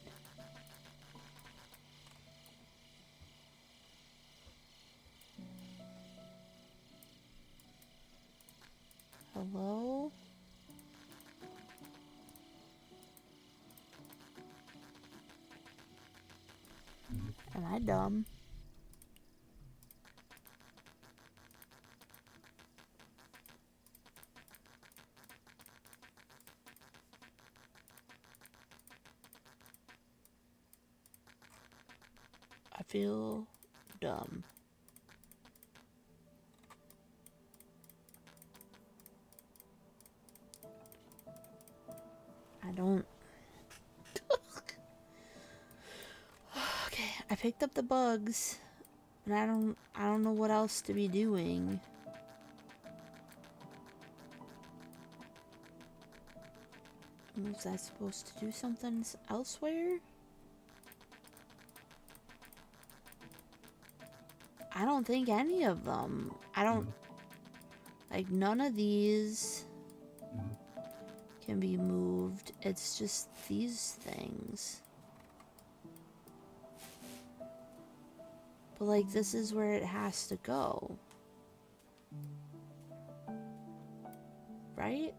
Hello? Am I dumb? I feel dumb. I don't... Okay, I picked up the bugs, and I don't know what else to be doing. Was I supposed to do something elsewhere? I don't think any of them. I don't... Like, none of these can be moved. It's just these things. But, like, this is where it has to go. Right?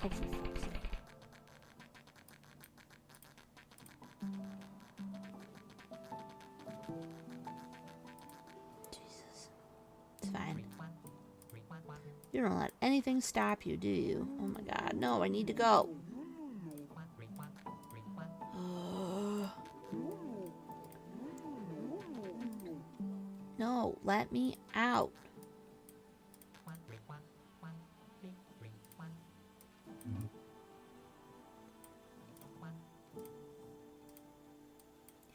Oh, for fuck's sake. Jesus. It's fine. You don't let anything stop you, do you? Oh my god, no, I need to go. No, let me out.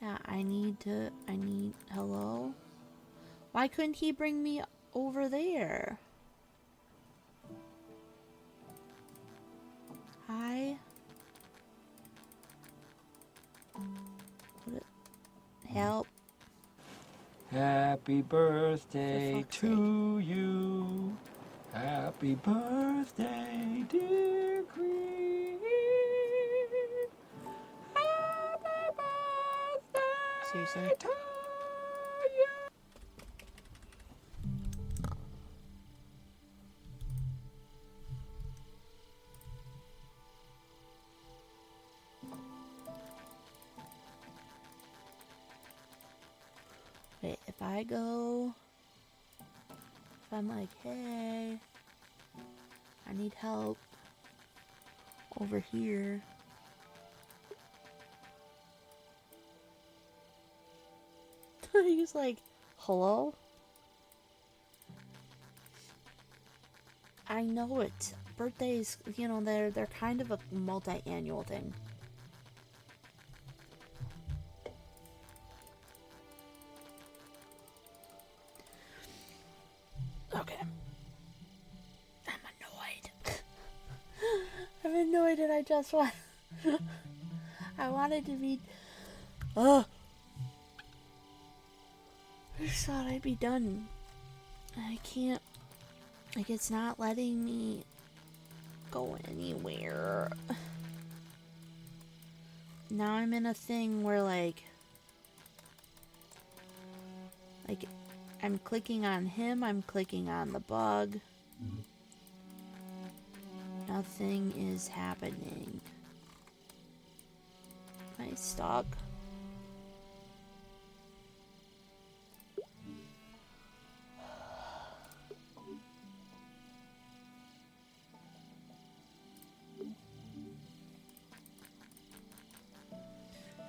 Yeah, hello? Why couldn't he bring me over there? Hi? Help. Happy birthday fuck's to you. Happy birthday, dear Queen. Happy birthday Seriously? to you. Wait, if I'm like, hey, I need help over here. He's like, hello? I know it. Birthdays, you know, they're kind of a multi-annual thing. Okay. I'm annoyed. I'm annoyed and I just want... I wanted to be... I just thought I'd be done. I can't... Like, it's not letting me go anywhere. Now I'm in a thing where, like, I'm clicking on him, I'm clicking on the bug. Nothing is happening. Am I stuck?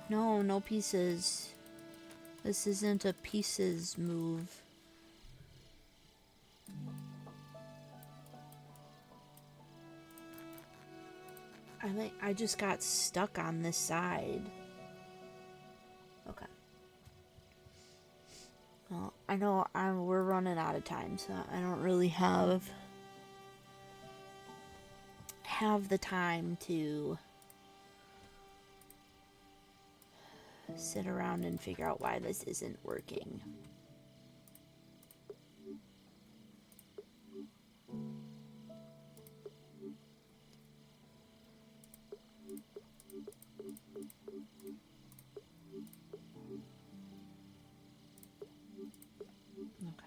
No, no pieces. This isn't a pieces move. I just got stuck on this side. Okay. Well, I know we're running out of time, so I don't really have the time to sit around and figure out why this isn't working. Okay.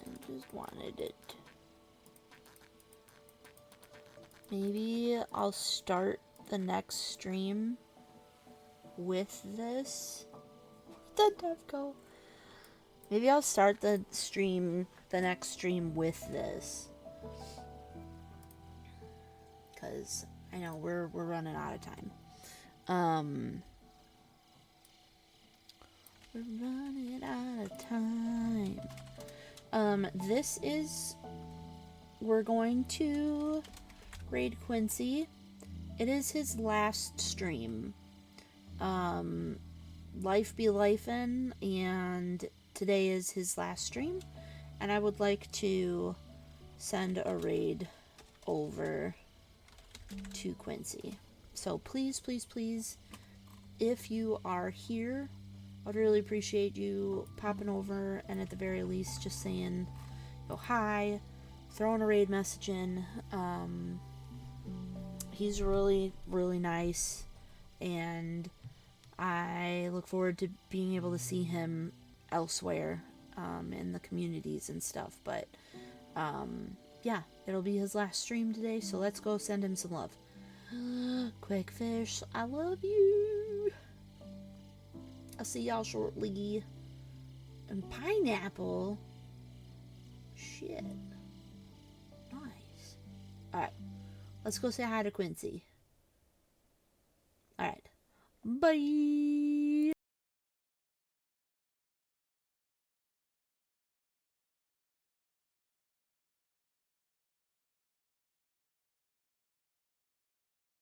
I just wanted it. Maybe I'll start the next stream with this. Where'd the dev go? Maybe I'll start the next stream with this. Because I know we're running out of time. We're running out of time. We're going to raid Quincy. It is his last stream. Life be lifin', and today is his last stream, and I would like to send a raid over to Quincy. So please, please, please, if you are here, I'd really appreciate you popping over and at the very least just saying, hi, throwing a raid message in. He's really, really nice, and I look forward to being able to see him elsewhere in the communities and stuff. But yeah, it'll be his last stream today, so let's go send him some love. Quick Fish, I love you. I'll see y'all shortly. And Pineapple, shit, nice. Alright, let's go say hi to Quincy. Alright, bye.